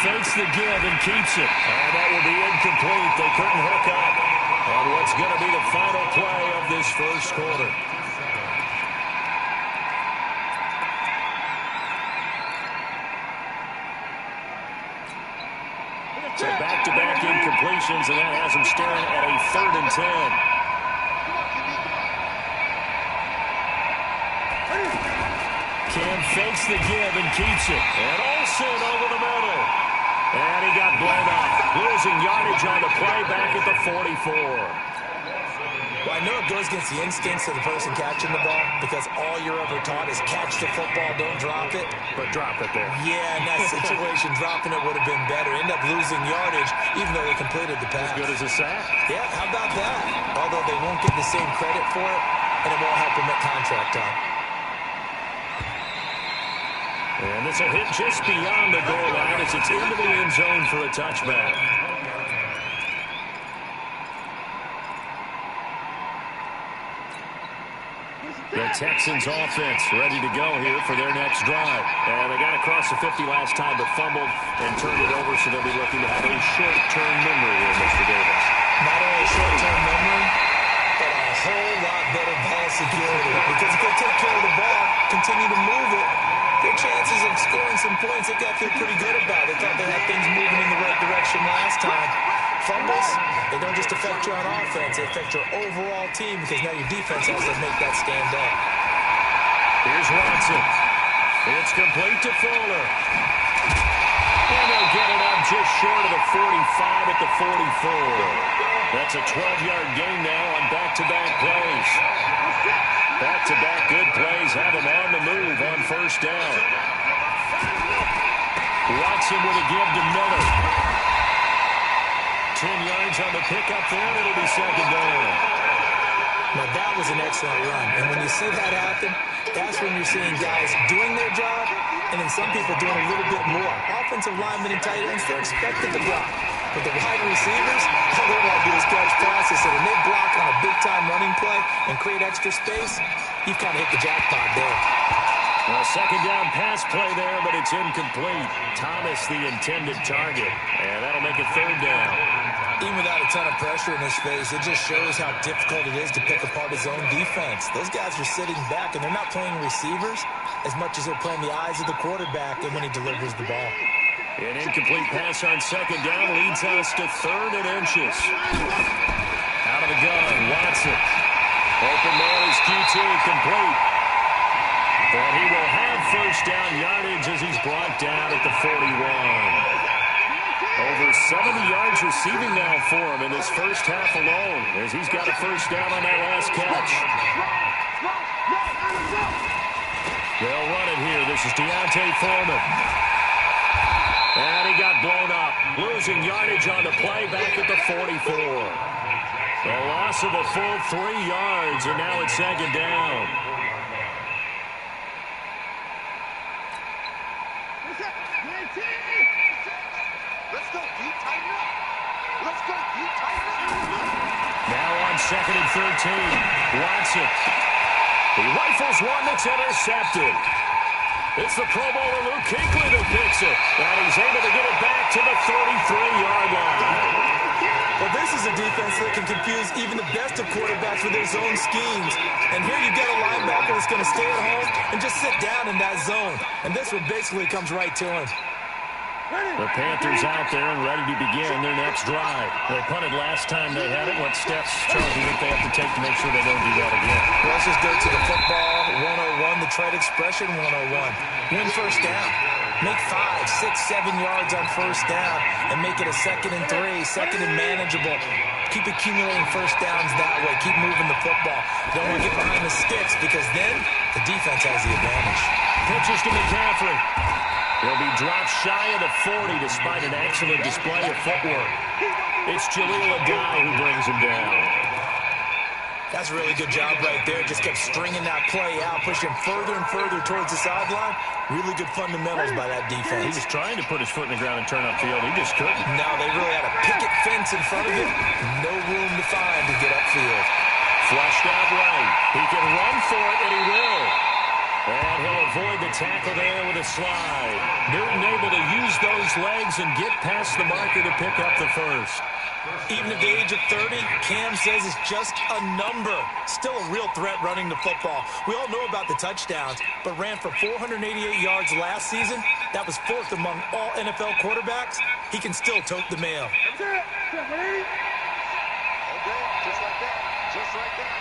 Fakes the give and keeps it. And that will be incomplete. They couldn't hook up on what's going to be the final play of this first quarter. So back-to-back incompletions, and that has him staring at a 3rd and 10. Cam fakes the give and keeps it. And Olsen over the middle. And he got blown up. Losing yardage on the play back at the 44. Well, I know it goes against the instincts of the person catching the ball because all you're ever taught is catch the football, don't drop it. But drop it there. Yeah, in that situation, dropping it would have been better. End up losing yardage even though they completed the pass. As good as a sack. Yeah, how about that? Although they won't get the same credit for it, and it won't help them at contract time. And this will hit just beyond the goal line as it's into the end zone for a touchback. The Texans offense ready to go here for their next drive. And they got across the 50 last time, but fumbled and turned it over, so they'll be looking to have a short-term memory here, Mr. Davis. Not only a short-term memory, but a whole lot better ball security. Because if they take care of the ball, continue to move it, their chances of scoring some points, they got to feel pretty good about. They thought they had things moving in the right direction last time. Fumbles, they don't just affect you on offense, they affect your overall team because now your defense has to make that stand up. Here's Watson. It's complete to Fuller. And they'll get it up just short of the 45 at the 44. That's a 12-yard gain now on back-to-back plays. Back-to-back good plays have him on the move on first down. Watson with a give to Miller. 10 yards on the pickup there, and it'll be second down. Now, that was an excellent run. And when you see that happen, that's when you're seeing guys doing their job and then some people doing a little bit more. Offensive linemen and tight ends, they're expected to block. But the wide receivers, all they want to do is catch passes. So when they block on a big-time running play and create extra space, you've kind of hit the jackpot there. A second down pass play there, but it's incomplete. Thomas the intended target, and that'll make it third down. Even without a ton of pressure in his face, it just shows how difficult it is to pick apart his own defense. Those guys are sitting back, and they're not playing receivers as much as they're playing the eyes of the quarterback and when he delivers the ball. An incomplete pass on second down leads us to 3rd and inches. Out of the gun, Watson. Open man is QT, complete. And he will have first down yardage as he's brought down at the 41. Over 70 yards receiving now for him in this first half alone, as he's got a first down on that last catch. They'll run it here. This is Deontay Foreman. And he got blown up. Losing yardage on the play back at the 44. A loss of a full 3 yards, and now it's second down. Now on 2nd and 13, Watson. He rifles one that's intercepted. It's the Pro Bowler Luke Kuechly that picks it. And he's able to get it back to the 33-yard line. Well, this is a defense that can confuse even the best of quarterbacks with their zone schemes. And here you get a linebacker that's going to stay at home and just sit down in that zone. And this one basically comes right to him. The Panthers out there and ready to begin their next drive. They punted last time they had it. What steps, Charles, do you think they have to take to make sure they don't do that again? Well, let's just go to the football 101, the trade expression 101. Win first down. Make 5, 6, 7 yards on first down and make it a 2nd and 3, 2nd and manageable. Keep accumulating first downs that way. Keep moving the football. Don't want to get behind the sticks because then the defense has the advantage. Pitches to McCaffrey. He'll be dropped shy of the 40 despite an excellent display of footwork. It's Jaleel Adai who brings him down. That's a really good job right there. Just kept stringing that play out, pushing further and further towards the sideline. Really good fundamentals by that defense. He was trying to put his foot in the ground and turn upfield. He just couldn't. No, they really had a picket fence in front of him. No room to find to get upfield. Flushed out right. He can run for it, and he will. And he'll avoid the tackle there with a slide. Newton able to use those legs and get past the marker to pick up the first. Even at the age of 30, Cam says it's just a number. Still a real threat running the football. We all know about the touchdowns, but ran for 488 yards last season. That was 4th among all NFL quarterbacks. He can still tote the mail. Okay, just like that. Just like that.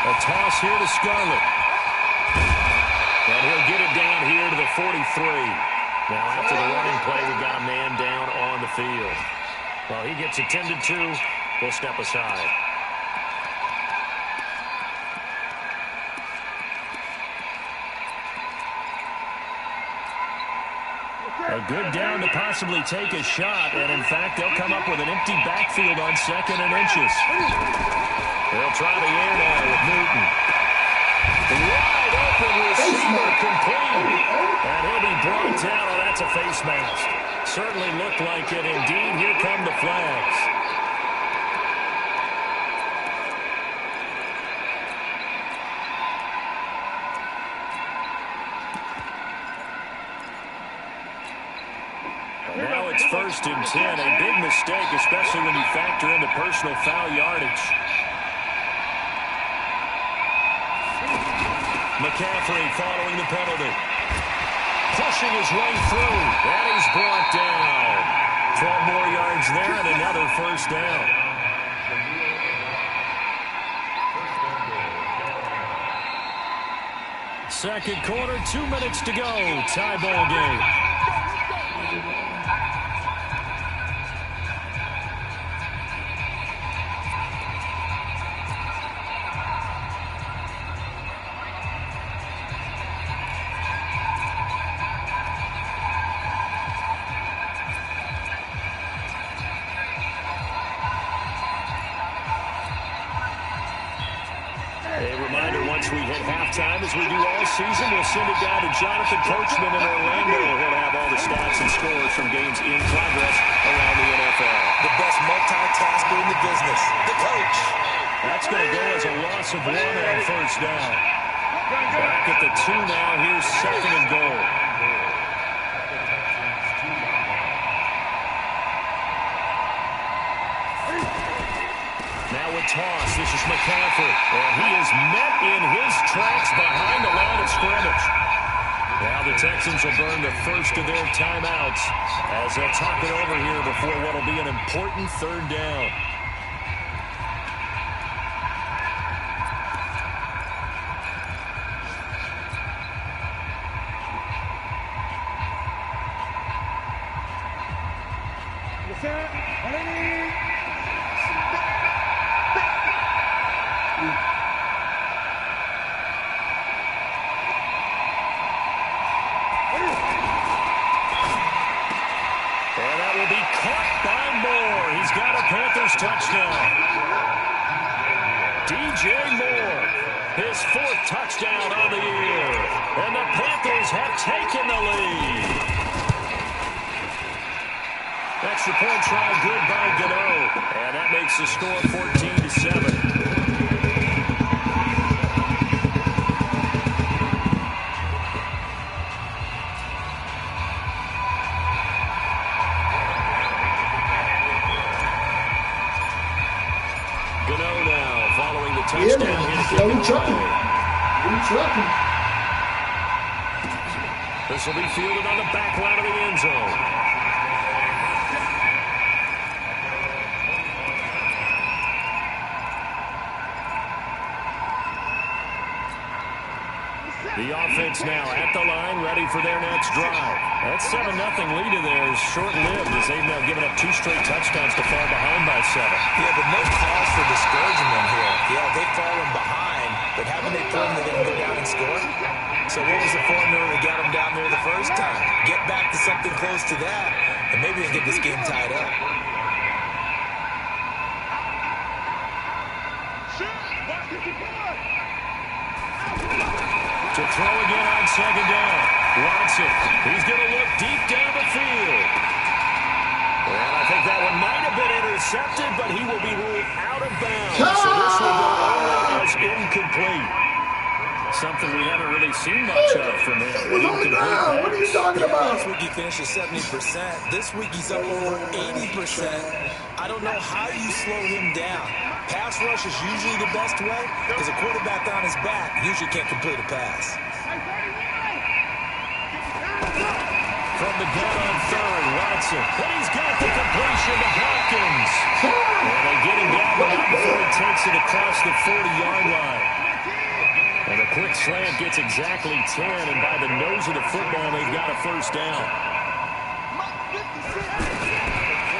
A toss here to Scarlett. And he'll get it down here to the 43. Now, after the running play, we've got a man down on the field. Well, he gets attended to. We'll step aside. A good down to possibly take a shot, and in fact, they'll come up with an empty backfield on 2nd and inches. They'll try the air now with Newton. Wide open receiver complete. And he'll be brought down. Oh, that's a face mask. Certainly looked like it. Indeed, here come the flags. Now it's 1st and 10. A big mistake, especially when you factor in the personal foul yardage. McCaffrey following the penalty. Pushing his way through. And he's brought down. 12 more yards there and another 1st down. Second quarter, 2 minutes to go. Tie ball game. As we do all season, we'll send it down to Jonathan Coachman in Orlando. He'll have all the stats and scores from games in progress around the NFL. The best multitasker in the business, the coach. That's going to go as a loss of 1 on 1st down. Back at the 2 now. Here's 2nd and goal. Now with toss, this is McCaffrey, and he is met in his tracks behind the line of scrimmage. Now the Texans will burn the first of their timeouts as they'll talk it over here before what will be an important 3rd down. Touchdown. DJ Moore, his 4th touchdown on the year. And the Panthers have taken the lead. Extra point try good by Gano. And that makes the score 14-7. Yeah, man. We trucking. This will be fielded on the back line of the end zone. The offense now at the line, ready for their next drive. That 7-0 lead of theirs short-lived as they've now given up 2 straight touchdowns to fall behind by 7. Yeah, but no cause for discouragement here. Yeah, they've fallen behind, but haven't they proven that they can go down and score? So what was the formula that got them down there the first time? Get back to something close to that, and maybe they get this game tied up. To throw again on 2nd down. Watson, he's going to look deep down the field. And I think that one might have been intercepted, but he will be ruled out of bounds. So this will go over as incomplete. something we haven't really seen much of from him. He was on the ground. What are you talking about? Last week he finished at 70%. This week he's up over 80%. I don't know how you slow him down. Pass rush is usually the best way because a quarterback on his back usually can't complete a pass. From the gun on third, Watson. And he's got the completion to Hopkins. And they get him down the line before he takes it across the 40-yard line. And a quick slant gets exactly 10, and by the nose of the football, they've got a first down.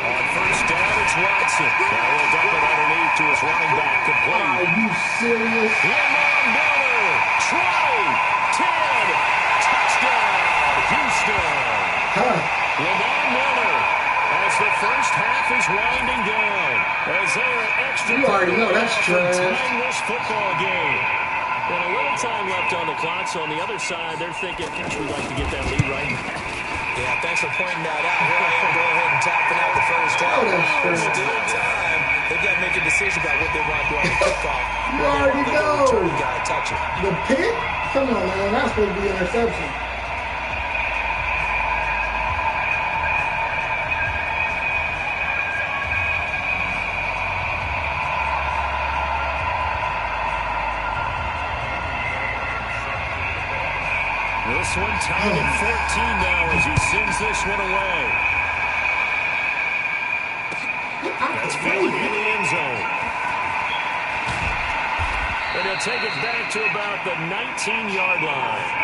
On first down, it's Watson. Now he'll dump it underneath to his running back, complete. Are you serious? Lamar Miller, 20, 10, touchdown, Houston. Lamar Miller, as the first half is winding down, as they are extra. You already know that's trash. Tying this football game. And a little time left on the clock, so on the other side, they're thinking, gosh, we'd like to get that lead right back. Yeah, thanks for pointing that out. Here I am, go ahead and tapping out the first half. Still time. They've got to make a decision about what they want to do on the kickoff. You already know. You got to touch it. The pick? Come on, man. That's supposed to be an interception. This one tied at 14 now as he sends this one away. That's fielded in the end zone. And he'll take it back to about the 19-yard line.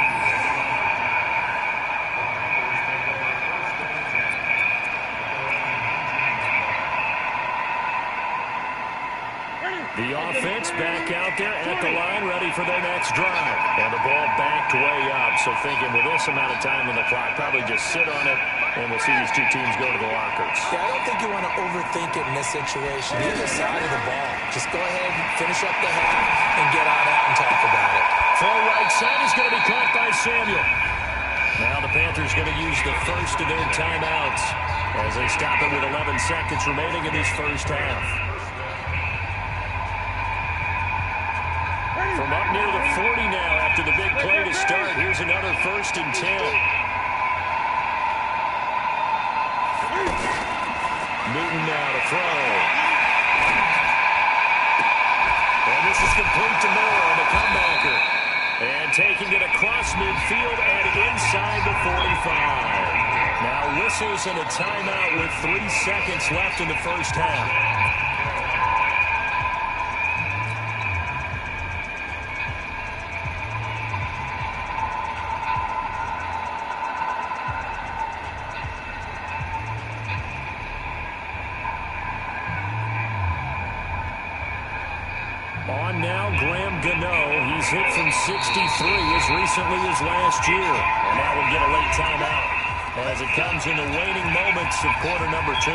The offense back out there at the line, ready for their next drive. And the ball backed way up, so thinking with this amount of time on the clock, probably just sit on it, and we'll see these two teams go to the lockers. Yeah, I don't think you want to overthink it in this situation. Either side of the ball. Just go ahead and finish up the half and get on out and talk about it. Throw right side is going to be caught by Samuel. Now the Panthers going to use the first of their timeouts as they stop it with 11 seconds remaining in this first half. From up near the 40 now after the big play to start. Here's another 1st and 10. Newton now to throw. And this is complete to Moore on the comebacker. And taking it across midfield and inside the 45. Now whistles and a timeout with 3 seconds left in the first half. On now, Graham Gano. He's hit from 63 as recently as last year. And that will get a late timeout as it comes in the waning moments of quarter number 2.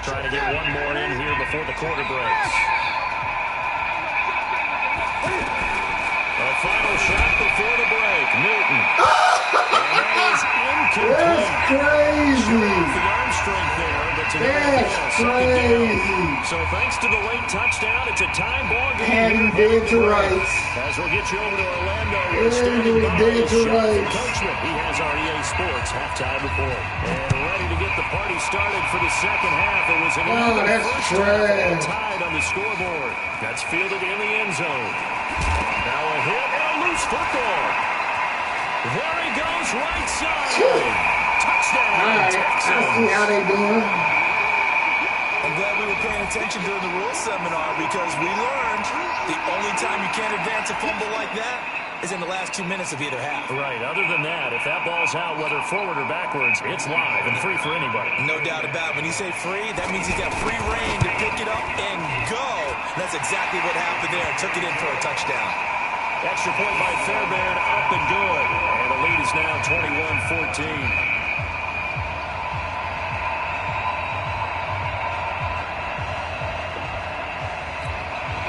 Trying to get one more in here before the quarter breaks. A final shot before the break. Newton. And that is incomplete. That's crazy. The arm strength there, but to That's crazy. So thanks to the late touchdown, it's a time ball game. And he dead to rights. As we'll get you over to Orlando. And he was dead to rights. Coachman. He has our EA Sports halftime report. And ready to get the party started for the second half. It was an that's first trash. tied on the scoreboard. That's fielded in the end zone. Now a hit and a loose football. There he goes, right side. Touchdown, All right, Texans. I see how they doing. I'm glad we were paying attention during the rules seminar because we learned the only time you can't advance a fumble like that is in the last 2 minutes of either half. Right. Other than that, if that ball's out, whether forward or backwards, it's live and free for anybody. No doubt about it. When you say free, that means he's got free reign to pick it up and go. And that's exactly what happened there. Took it in for a touchdown. Extra point by Fairbairn, up and good. And the lead is now 21-14.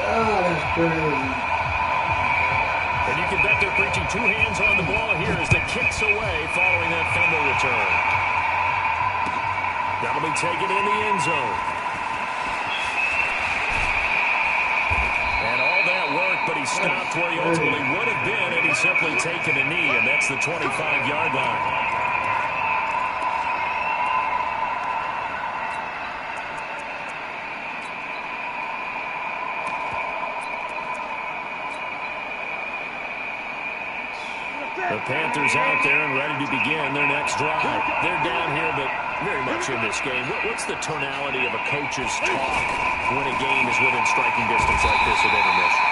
That's crazy. And you can bet they're preaching 2 hands on the ball here as the kick's away following that fumble return. That'll be taken in the end zone. And all that work, but he stopped where he ultimately would have been had he simply taken a knee, and that's the 25-yard line. The Panthers out there and ready to begin their next drive. They're down here, but very much in this game. What's the tonality of a coach's talk when a game is within striking distance like this at intermission?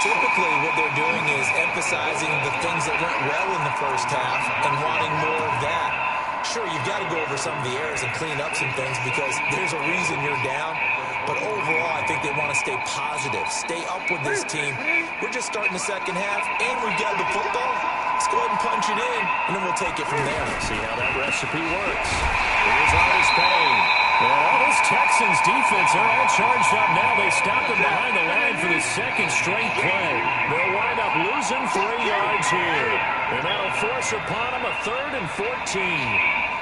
Typically, what they're doing is emphasizing the things that went well in the first half and wanting more of that. Sure, you've got to go over some of the errors and clean up some things because there's a reason you're down. But overall, I think they want to stay positive, stay up with this team. We're just starting the second half, and we've got the football. Let's go ahead and punch it in, and then we'll take it from there. See how that recipe works. Here's Artis Payne. Well, this Texans defense, they're all charged up now. They stopped him behind the line for the second straight play. They'll wind up losing 3 yards here. And that'll force upon them a 3rd and 14.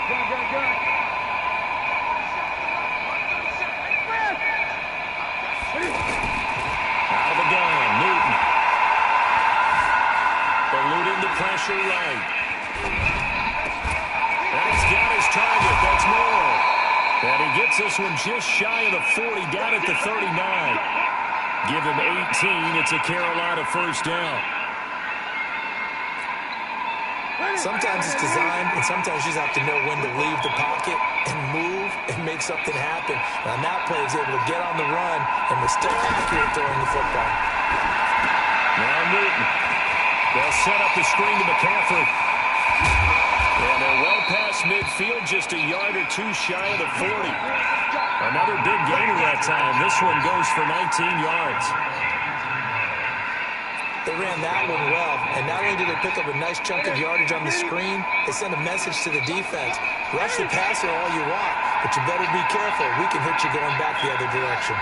Go. Out of the gun, Newton. Eluding the pressure right. And he's got his target. That's Moore. And he gets this one just shy of the 40, down at the 39. Give him 18. It's a Carolina first down. Sometimes it's designed, and sometimes you just have to know when to leave the pocket and move and make something happen. Now, that play is able to get on the run, and was still accurate throwing the football. Now Newton. They'll set up the screen to McCaffrey. And they're well past midfield, just a yard or two shy of the 40. Another big gainer that time. This one goes for 19 yards. They ran that one well, and not only did they pick up a nice chunk of yardage on the screen, they sent a message to the defense. Rush the passer all you want, but you better be careful. We can hit you going back the other direction.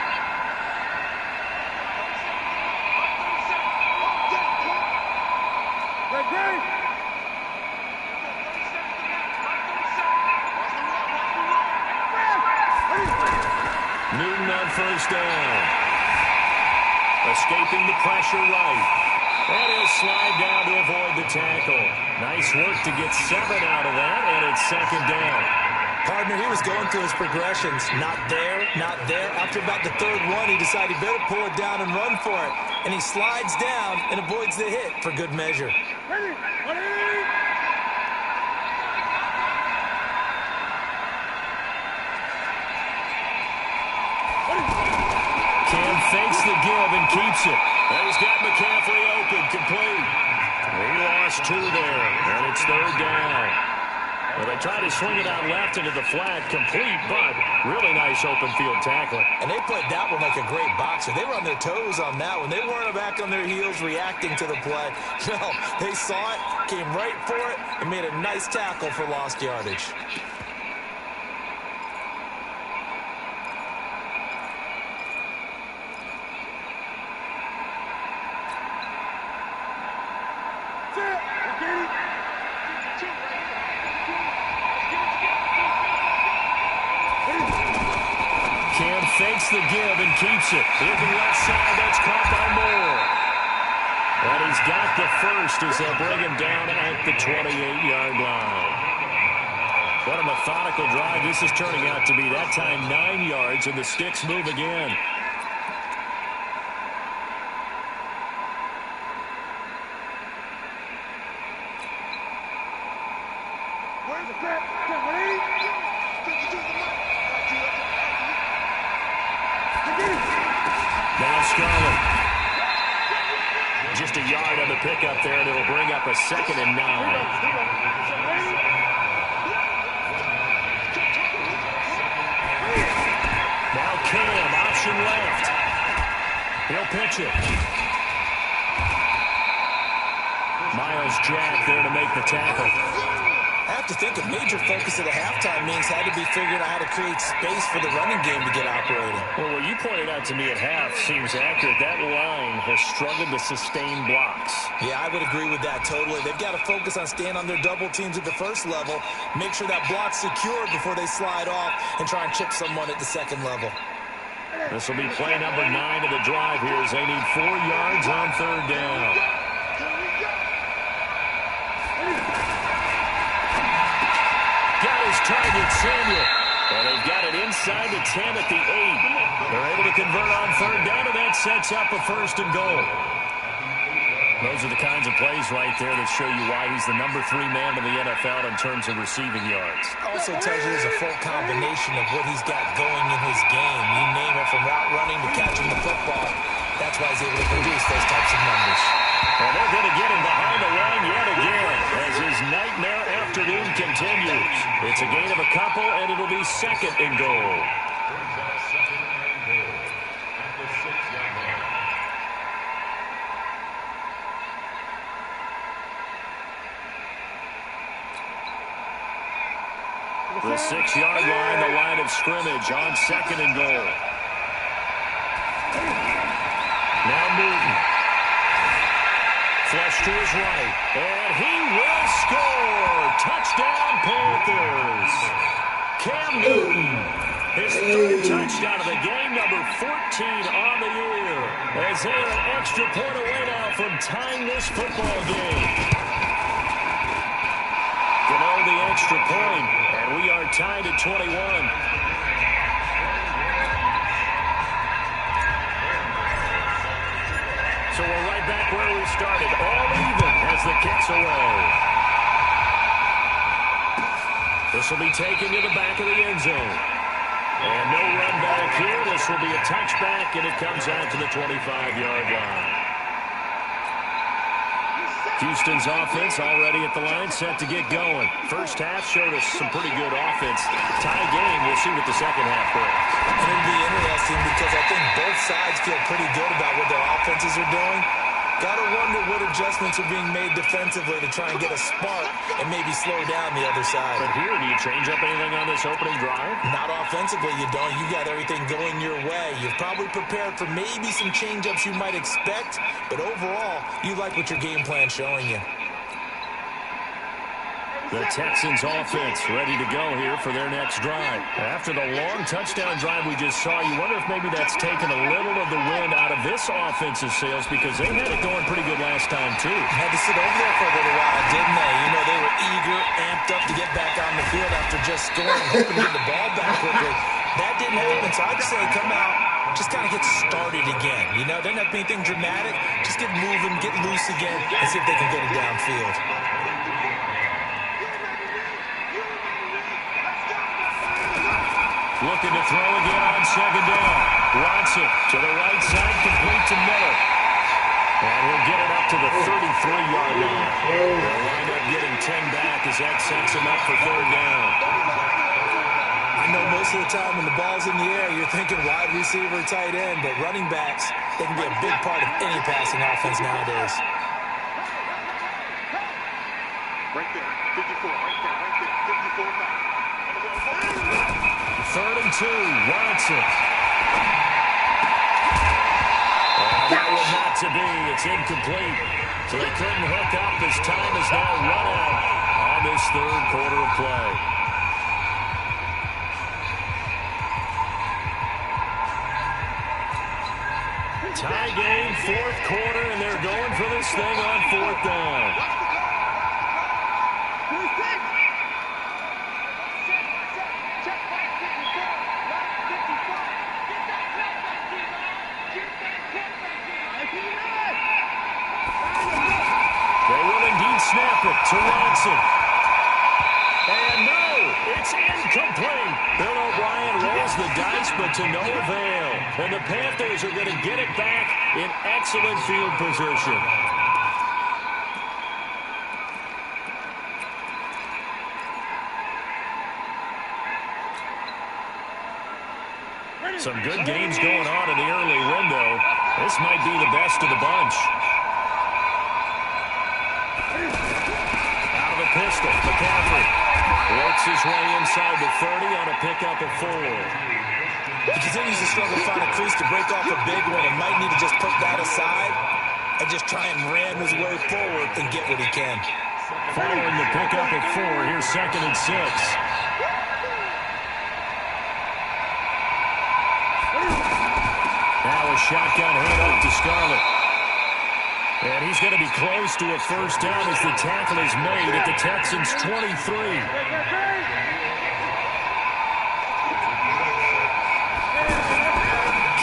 Newton on first down. Escaping the pressure right. And he'll slide down to avoid the tackle. Nice work to get 7 out of that, and it's second down. Partner, he was going through his progressions. Not there, not there. After about the 3rd one, he decided he better pull it down and run for it. And he slides down and avoids the hit for good measure. Cam fakes the give and keeps it. And he's got McCaffrey open, complete. He lost 2 there, and it's 3rd down. Well, they tried to swing it out left into the flat, complete, but really nice open field tackling. And they played that one like a great boxer. They were on their toes on that one. They weren't back on their heels reacting to the play. No, they saw it, came right for it, and made a nice tackle for lost yardage. Cam fakes the give and keeps it. Looking left side, that's caught by Moore. And he's got the first as they'll bring him down at the 28-yard line. What a methodical drive this is turning out to be. That time 9 yards, and the sticks move again. Now Scarlett. Just a yard on the pickup there, and it'll bring up a 2nd and 9. Now Cam, option left. He'll pitch it. Miles Jack there to make the tackle. Have to think a major focus of the halftime meetings had to be figuring out how to create space for the running game to get operating. Well, what you pointed out to me at half seems accurate. That line has struggled to sustain blocks. Yeah, I would agree with that totally. They've got to focus on staying on their double teams at the first level, make sure that block's secured before they slide off and try and chip someone at the second level. This will be play number 9 of the drive here as they need 4 yards on third down. Got his target, Samuel. And they've got it inside the 10 at the 8. They're able to convert on third down, and that sets up a 1st and goal. Those are the kinds of plays right there that show you why he's the number 3 man in the NFL in terms of receiving yards. Also tells you there's a full combination of what he's got going in his game. You name it, from route running to catching the football. That's why he's able to produce those types of numbers. And they're going to get him behind the line yet again as his nightmare afternoon continues. It's a gain of a couple, and it'll be 2nd and goal. The 6-yard line, the line of scrimmage on 2nd and goal. Now Newton. Flush to his right, and he will score! Touchdown, Panthers! Cam Newton, his 3rd touchdown of the game, number 14 on the year, as they are an extra point away now from tying this football game. Gano the extra point, and we are tied at 21. So we're right back where we started, all even as the kick's away. This will be taken to the back of the end zone. And no run back here. This will be a touchback, and it comes out to the 25-yard line. Houston's offense already at the line, set to get going. First half showed us some pretty good offense. Tie game, we'll see what the second half brings. And it'll be interesting because I think both sides feel pretty good about what their offenses are doing. Got to wonder what adjustments are being made defensively to try and get a spark and maybe slow down the other side. But here, do you change up anything on this opening drive? Not offensively, you don't. You got everything going your way. You've probably prepared for maybe some change-ups you might expect, but overall, you like what your game plan's showing you. The Texans offense ready to go here for their next drive. After the long touchdown drive we just saw, you wonder if maybe that's taken a little of the wind out of this offensive sails because they had it going pretty good last time, too. Had to sit over there for a little while, didn't they? You know, they were eager, amped up to get back on the field after just scoring, hoping to get the ball back quickly. That didn't happen, so I'd say come out, just kind of get started again. You know, doesn't have to be anything dramatic. Just get moving, get loose again, and see if they can get it downfield. Looking to throw again on 2nd down. Watson to the right side, complete to Miller. And he'll get it up to the 33-yard line. They'll wind up getting 10 back as that sets him up for 3rd down. I know most of the time when the ball's in the air, you're thinking wide receiver, tight end, but running backs, they can be a big part of any passing offense nowadays. Right there, 54, right there, 54 back. 3rd and 2, Watson. And that was not to be. It's incomplete. So they couldn't hook up as time is now run out on this 3rd quarter of play. Tie game, 4th quarter, and they're going for this thing on 4th down. Snap it to Watson. And no, it's incomplete. Bill O'Brien rolls the dice, but to no avail. And the Panthers are going to get it back in excellent field position. Some good games going on in the early window. This might be the best of the bunch. pistol. McCaffrey works his way inside the 30 on a pickup of 4. He continues to struggle to find a crease to break off a big one and might need to just put that aside and just try and ram his way forward and get what he can. Following the pickup of 4, here's 2nd and 6. Now a shotgun handoff to Scarlett. And he's going to be close to a first down as the tackle is made at the Texans' 23.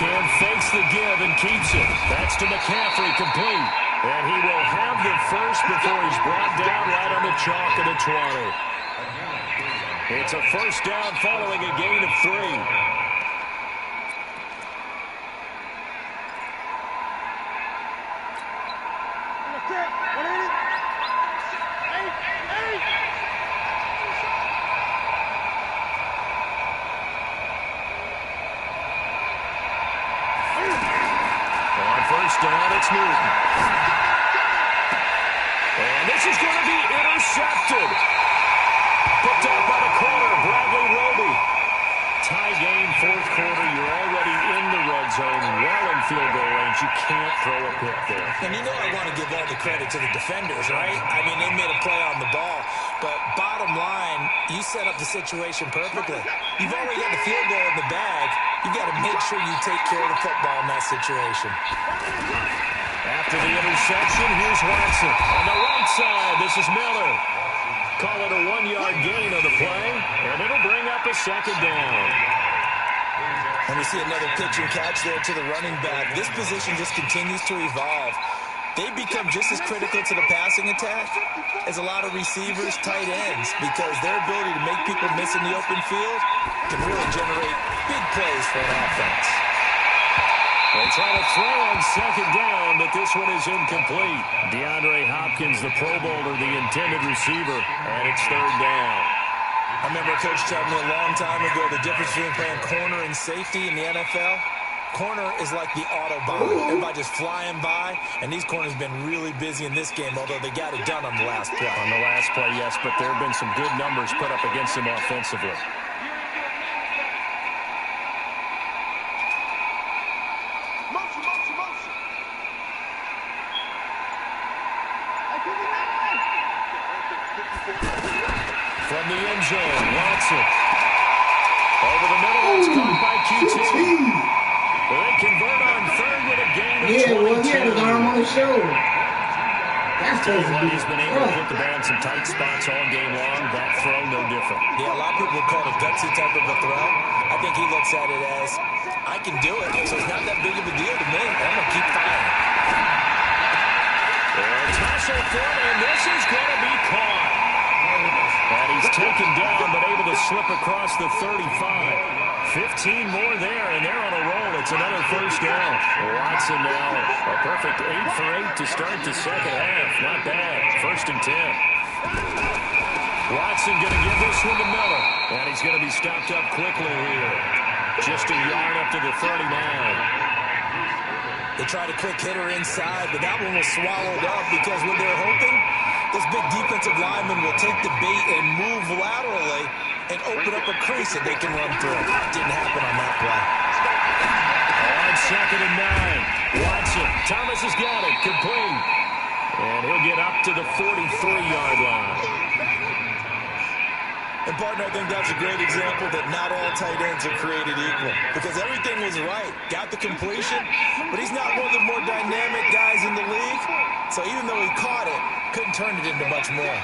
Cam fakes the give and keeps it. That's to McCaffrey, complete. And he will have the first before he's brought down right on the chalk of the 20. It's a first down following a gain of 3. Down, it's Newton. And this is going to be intercepted. Picked up by the corner, Bradley Roby. Tie game, 4th quarter. You're already in the red zone, well in field goal range. You can't throw a pick there. And you know I want to give all the credit to the defenders, right? I mean, they made a play on the ball. But bottom line, you set up the situation perfectly. You've already got the field goal in the bag. You've got to make sure you take care of the football in that situation. After the interception, here's Watson. On the right side, this is Miller. Call it a 1-yard gain on the play, and it'll bring up a 2nd down. And we see another pitch and catch there to the running back. This position just continues to evolve. They become just as critical to the passing attack as a lot of receivers, tight ends, because their ability to make people miss in the open field can really generate big plays for an offense. They try to throw on 2nd down, but this one is incomplete. DeAndre Hopkins, the Pro Bowler, the intended receiver, and it's 3rd down. I remember a coach telling me a long time ago the difference between playing corner and safety in the NFL. Corner is like the Autobahn. Everybody just flying by, and these corners have been really busy in this game, although they got it done on the last play. On the last play, yes, but there have been some good numbers put up against them offensively. From the end zone, Watson. Over the middle, it's caught by QT. They convert on 3rd with a gain of 22. Well, he had his arm on his shoulder. That's supposed to be. He's been able to put the ball in some tight spots all game long. That throw, no different. Yeah, a lot of people would call it a gutsy type of a throw. I think he looks at it as, I can do it, so it's not that big of a deal to me. I'm going to keep firing. And tussle for it, and this is going to be caught. And he's taken down, but able to slip across the 35. 15 more there, and they're on a roll. It's another first down. Watson now, a perfect 8 for 8 to start the 2nd half. Not bad. 1st and 10. Watson going to give this one to Miller, and he's going to be stopped up quickly here. Just a yard up to the 39. They tried a quick hitter inside, but that one was swallowed up because what they're hoping, this big defensive lineman will take the bait and move laterally and open up a crease that they can run through. Didn't happen on that play. On 2nd and 9, Watson. Thomas has got it, complete. And he'll get up to the 43-yard line. And, partner, I think that's a great example that not all tight ends are created equal. Because everything was right. Got the completion, but he's not one of the more dynamic guys in the league. So even though he caught it, couldn't turn it into much more.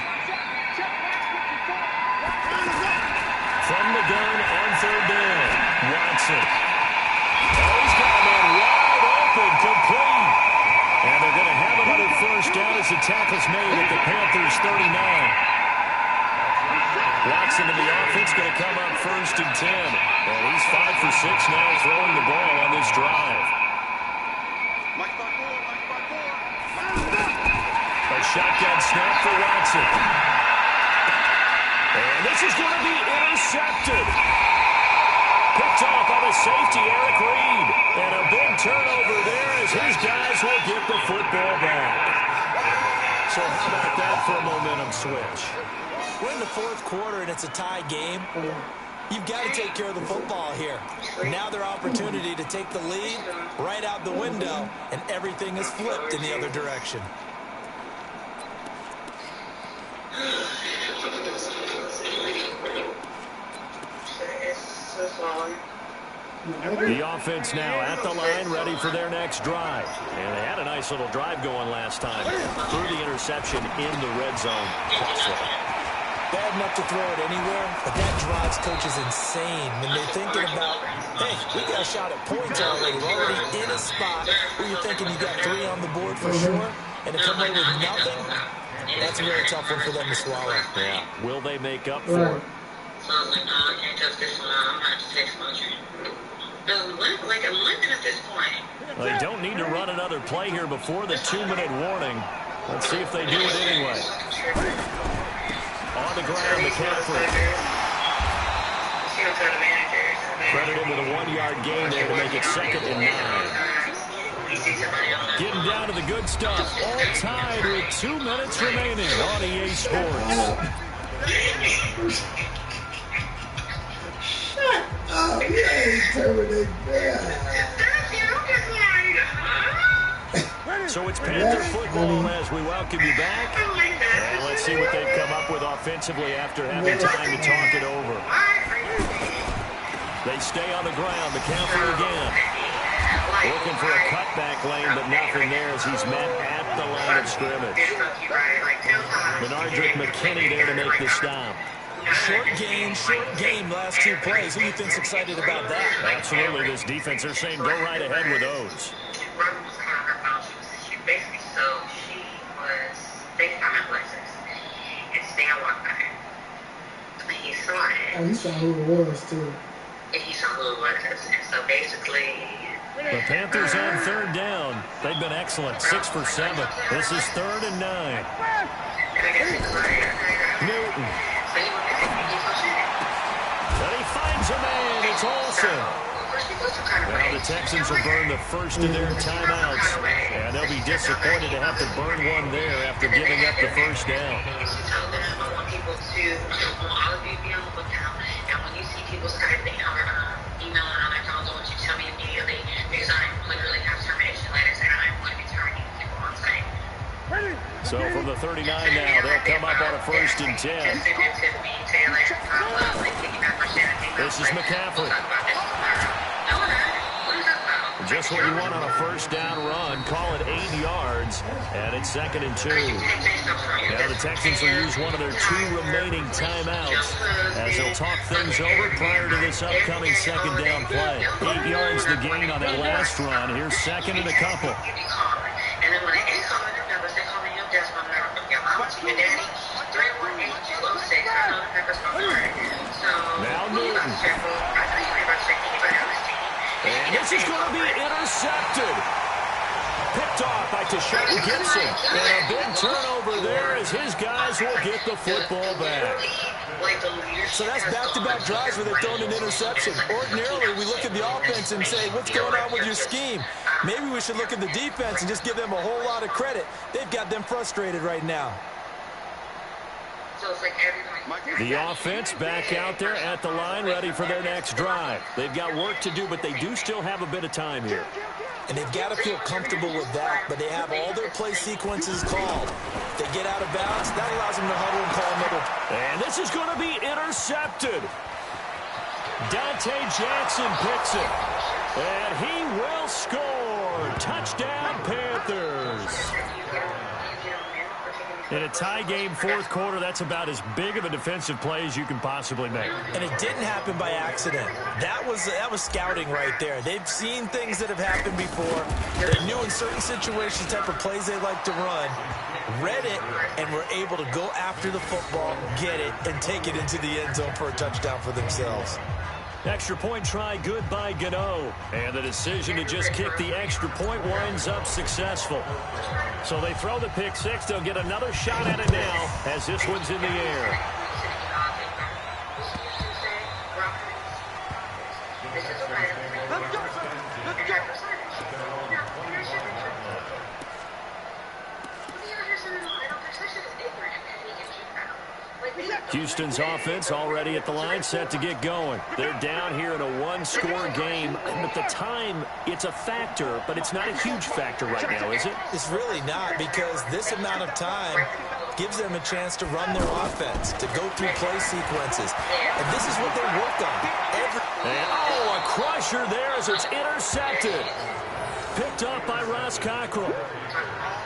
From the gun on 3rd down, Watson. Oh, he's got a man wide open, complete. And they're going to have another first down as the tackle's made at the Panthers' 39. Watson in the offense going to come up 1st and 10. And he's 5 for 6 now throwing the ball on this drive. A shotgun snap for Watson. And this is going to be intercepted. Picked off by the safety, Eric Reed. And a big turnover there as his guys will get the football back. So how about that for a momentum switch. We're in the fourth quarter, and it's a tie game. You've got to take care of the football here. Now their opportunity to take the lead right out the window, and everything is flipped in the other direction. The offense now at the line, ready for their next drive. And they had a nice little drive going last time. Threw the interception in the red zone. Bad enough to throw it anywhere, but that drives coaches insane when they're thinking about, hey, we got a shot at points already. We're already in a spot where you're thinking you got 3 on the board for sure, and to come away with nothing, that's a really tough one for them to swallow. Yeah. Will they make up for it? So I was like, I can't touch this one. I'm going to have to take some nutrient. Like, I'm limping at this point. Well, they don't need to run another play here before the 2-minute warning. Let's see if they do it anyway. On the ground, McCaffrey. Credited with a 1-yard gain there to make it 2nd and 9. Getting down to the good stuff. All tied with 2 minutes remaining on EA Sports. Oh, yeah, terminate So it's Panther football as we welcome you back. And let's see what they've come up with offensively after having time to talk it over. They stay on the ground. McCaffrey again. Looking for a cutback lane, but nothing there as he's met at the line of scrimmage. Benardrick McKinney there to make the stop. Short game, last 2 plays. Who do you think's excited about that? Absolutely. This defense, they're saying go right ahead with those. She was FaceTime at Lexus, and Stan walked by her. And he saw it. Oh, he saw who it was, too. And he saw who it was. And so basically... The Panthers on 3rd down. They've been excellent. 6 for 7. This is 3rd and 9. Newton. And he finds a man. It's Olsen. Well, the Texans will burn the first of their timeouts, and they'll be disappointed to have to burn one there after giving up the first down. I want people to, all of you be on the lookout, and when you see people start emailing on their phones, I want you to tell me immediately, because I literally have termination letters, and I'm going to be terminating people on site. So from the 39 now, they'll come up on a 1st and 10. This is McCaffrey. Just what you want on a 1st down run. Call it 8 yards, and it's 2nd and 2. Now the Texans will use one of their 2 remaining timeouts as they'll talk things over prior to this upcoming 2nd down play. 8 yards the gain on that last run. Here's 2nd and a couple. And then when they call me numbers, they call me your dad's my number. Your mama's your daddy. 318-206. I know the pepper's my word. So, now Newton. I know you ain't about to check anybody on this team. And this is going to be intercepted. Picked off by Tashawn Gibson. And a big turnover there as his guys will get the football back. So that's back-to-back drives where they're throwing an interception. Ordinarily, we look at the offense and say, what's going on with your scheme? Maybe we should look at the defense and just give them a whole lot of credit. They've got them frustrated right now. The offense back out there at the line, ready for their next drive. They've got work to do, but they do still have a bit of time here. And they've got to feel comfortable with that, but they have all their play sequences called. If they get out of bounds, that allows them to huddle and call another. And this is going to be intercepted. Dante Jackson picks it. And he will score. Touchdown, Panthers. In a tie game, 4th quarter, that's about as big of a defensive play as you can possibly make. And it didn't happen by accident. That was scouting right there. They've seen things that have happened before. They knew in certain situations the type of plays they like to run, read it, and were able to go after the football, get it, and take it into the end zone for a touchdown for themselves. Extra point try good by Gano. And the decision to just kick the extra point winds up successful. So they throw the pick 6. They'll get another shot at it now as this one's in the air. Houston's offense already at the line, set to get going. They're down here in a one-score game. And at the time, it's a factor, but it's not a huge factor right now, is it? It's really not, because this amount of time gives them a chance to run their offense, to go through play sequences. And this is what they work on. A crusher there as it's intercepted. Picked up by Ross Cockrell.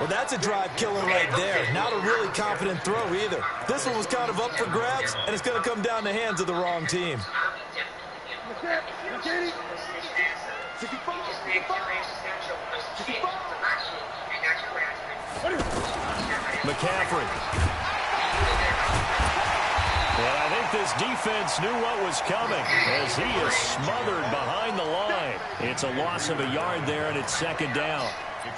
Well, that's a drive killer right there. Not a really confident throw either. This one was kind of up for grabs, and it's going to come down the hands of the wrong team. McCaffrey. Well, I think this defense knew what was coming as he is smothered behind the line. It's a loss of a yard there, and it's second down.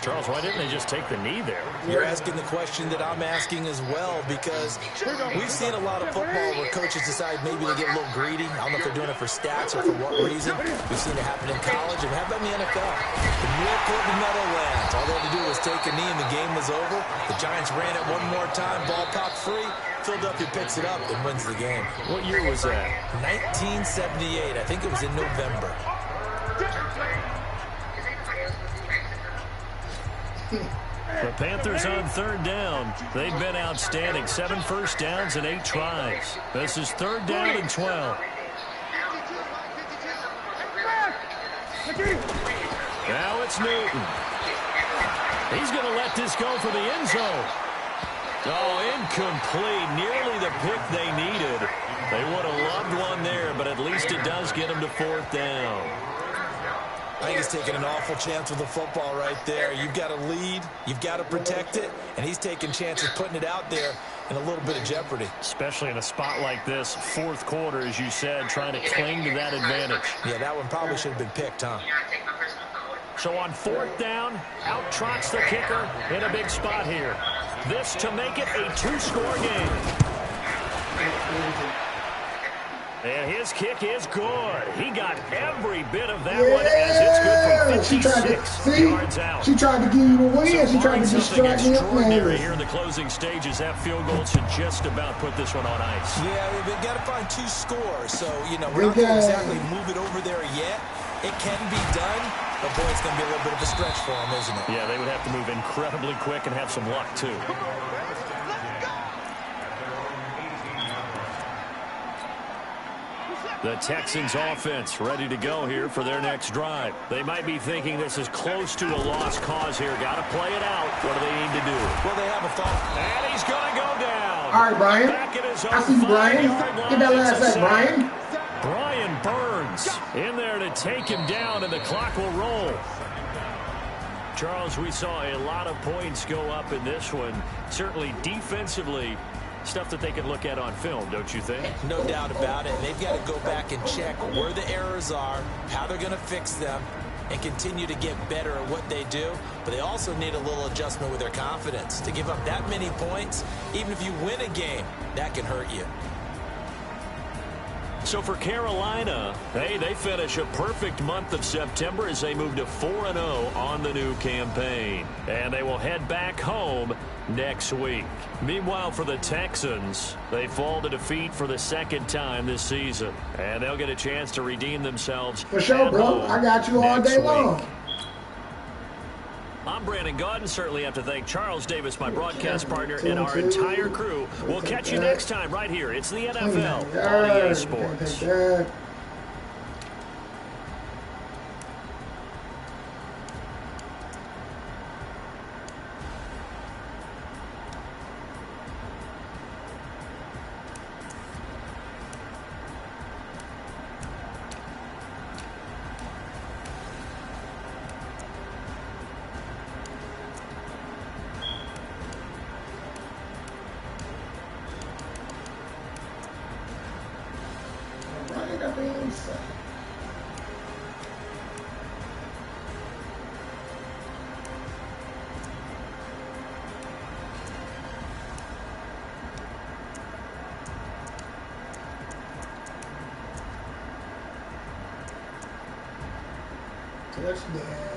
Charles, why didn't they just take the knee there? You're asking the question that I'm asking as well, because we've seen a lot of football where coaches decide maybe they get a little greedy. I don't know if they're doing it for stats or for what reason. We've seen it happen in college, and how about in the NFL? The miracle of the Meadowlands. All they had to do was take a knee, and the game was over. The Giants ran it one more time, ball popped free. Philadelphia picks it up and wins the game. What year was that? 1978. I think it was in November. The Panthers on third down. They've been outstanding. 7 first downs and 8 tries. This is third down and 12. Now it's Newton. He's going to let this go for the end zone. Oh, incomplete. Nearly the pick they needed. They would have loved one there, but at least it does get them to fourth down. I think he's taking an awful chance with the football right there. You've got to lead, you've got to protect it, and he's taking chances putting it out there in a little bit of jeopardy. Especially in a spot like this, fourth quarter, as you said, trying to cling to that advantage. Yeah, that one probably should have been picked, huh? So on fourth down, out trots the kicker in a big spot here. This to make it a 2-score game. And his kick is good. He got every bit of that one as it's good from 56 yards out. She tried to give you the win. She tried to distract me. Extraordinary here in the closing stages. That field goal should just about put this one on ice. Yeah, they've got to find 2 scores. So, you know, we're not going to exactly move it over there yet. It can be done, but boy, it's going to be a little bit of a stretch for them, isn't it? Yeah, they would have to move incredibly quick and have some luck, too. The Texans offense ready to go here for their next drive. They might be thinking this is close to a lost cause here. Got to play it out. What do they need to do? Well, they have a thought. And he's going to go down. All right, Brian. I see you, Brian. Get that last sack, Brian. Brian Burns in there to take him down, and the clock will roll. Charles, we saw a lot of points go up in this one. Certainly defensively, stuff that they can look at on film, don't you think? No doubt about it. They've got to go back and check where the errors are, how they're going to fix them, and continue to get better at what they do. But they also need a little adjustment with their confidence. To give up that many points, even if you win a game, that can hurt you. So for Carolina, hey, they finish a perfect month of September as they move to 4-0 on the new campaign. And they will head back home next week. Meanwhile, for the Texans, they fall to defeat for the second time this season. And they'll get a chance to redeem themselves. For sure, bro. I got you all day long. I'm Brandon Gaudin. Certainly have to thank Charles Davis, my broadcast partner, and our entire crew. We'll catch you next time right here. It's the NFL on EA Sports. Touchdown.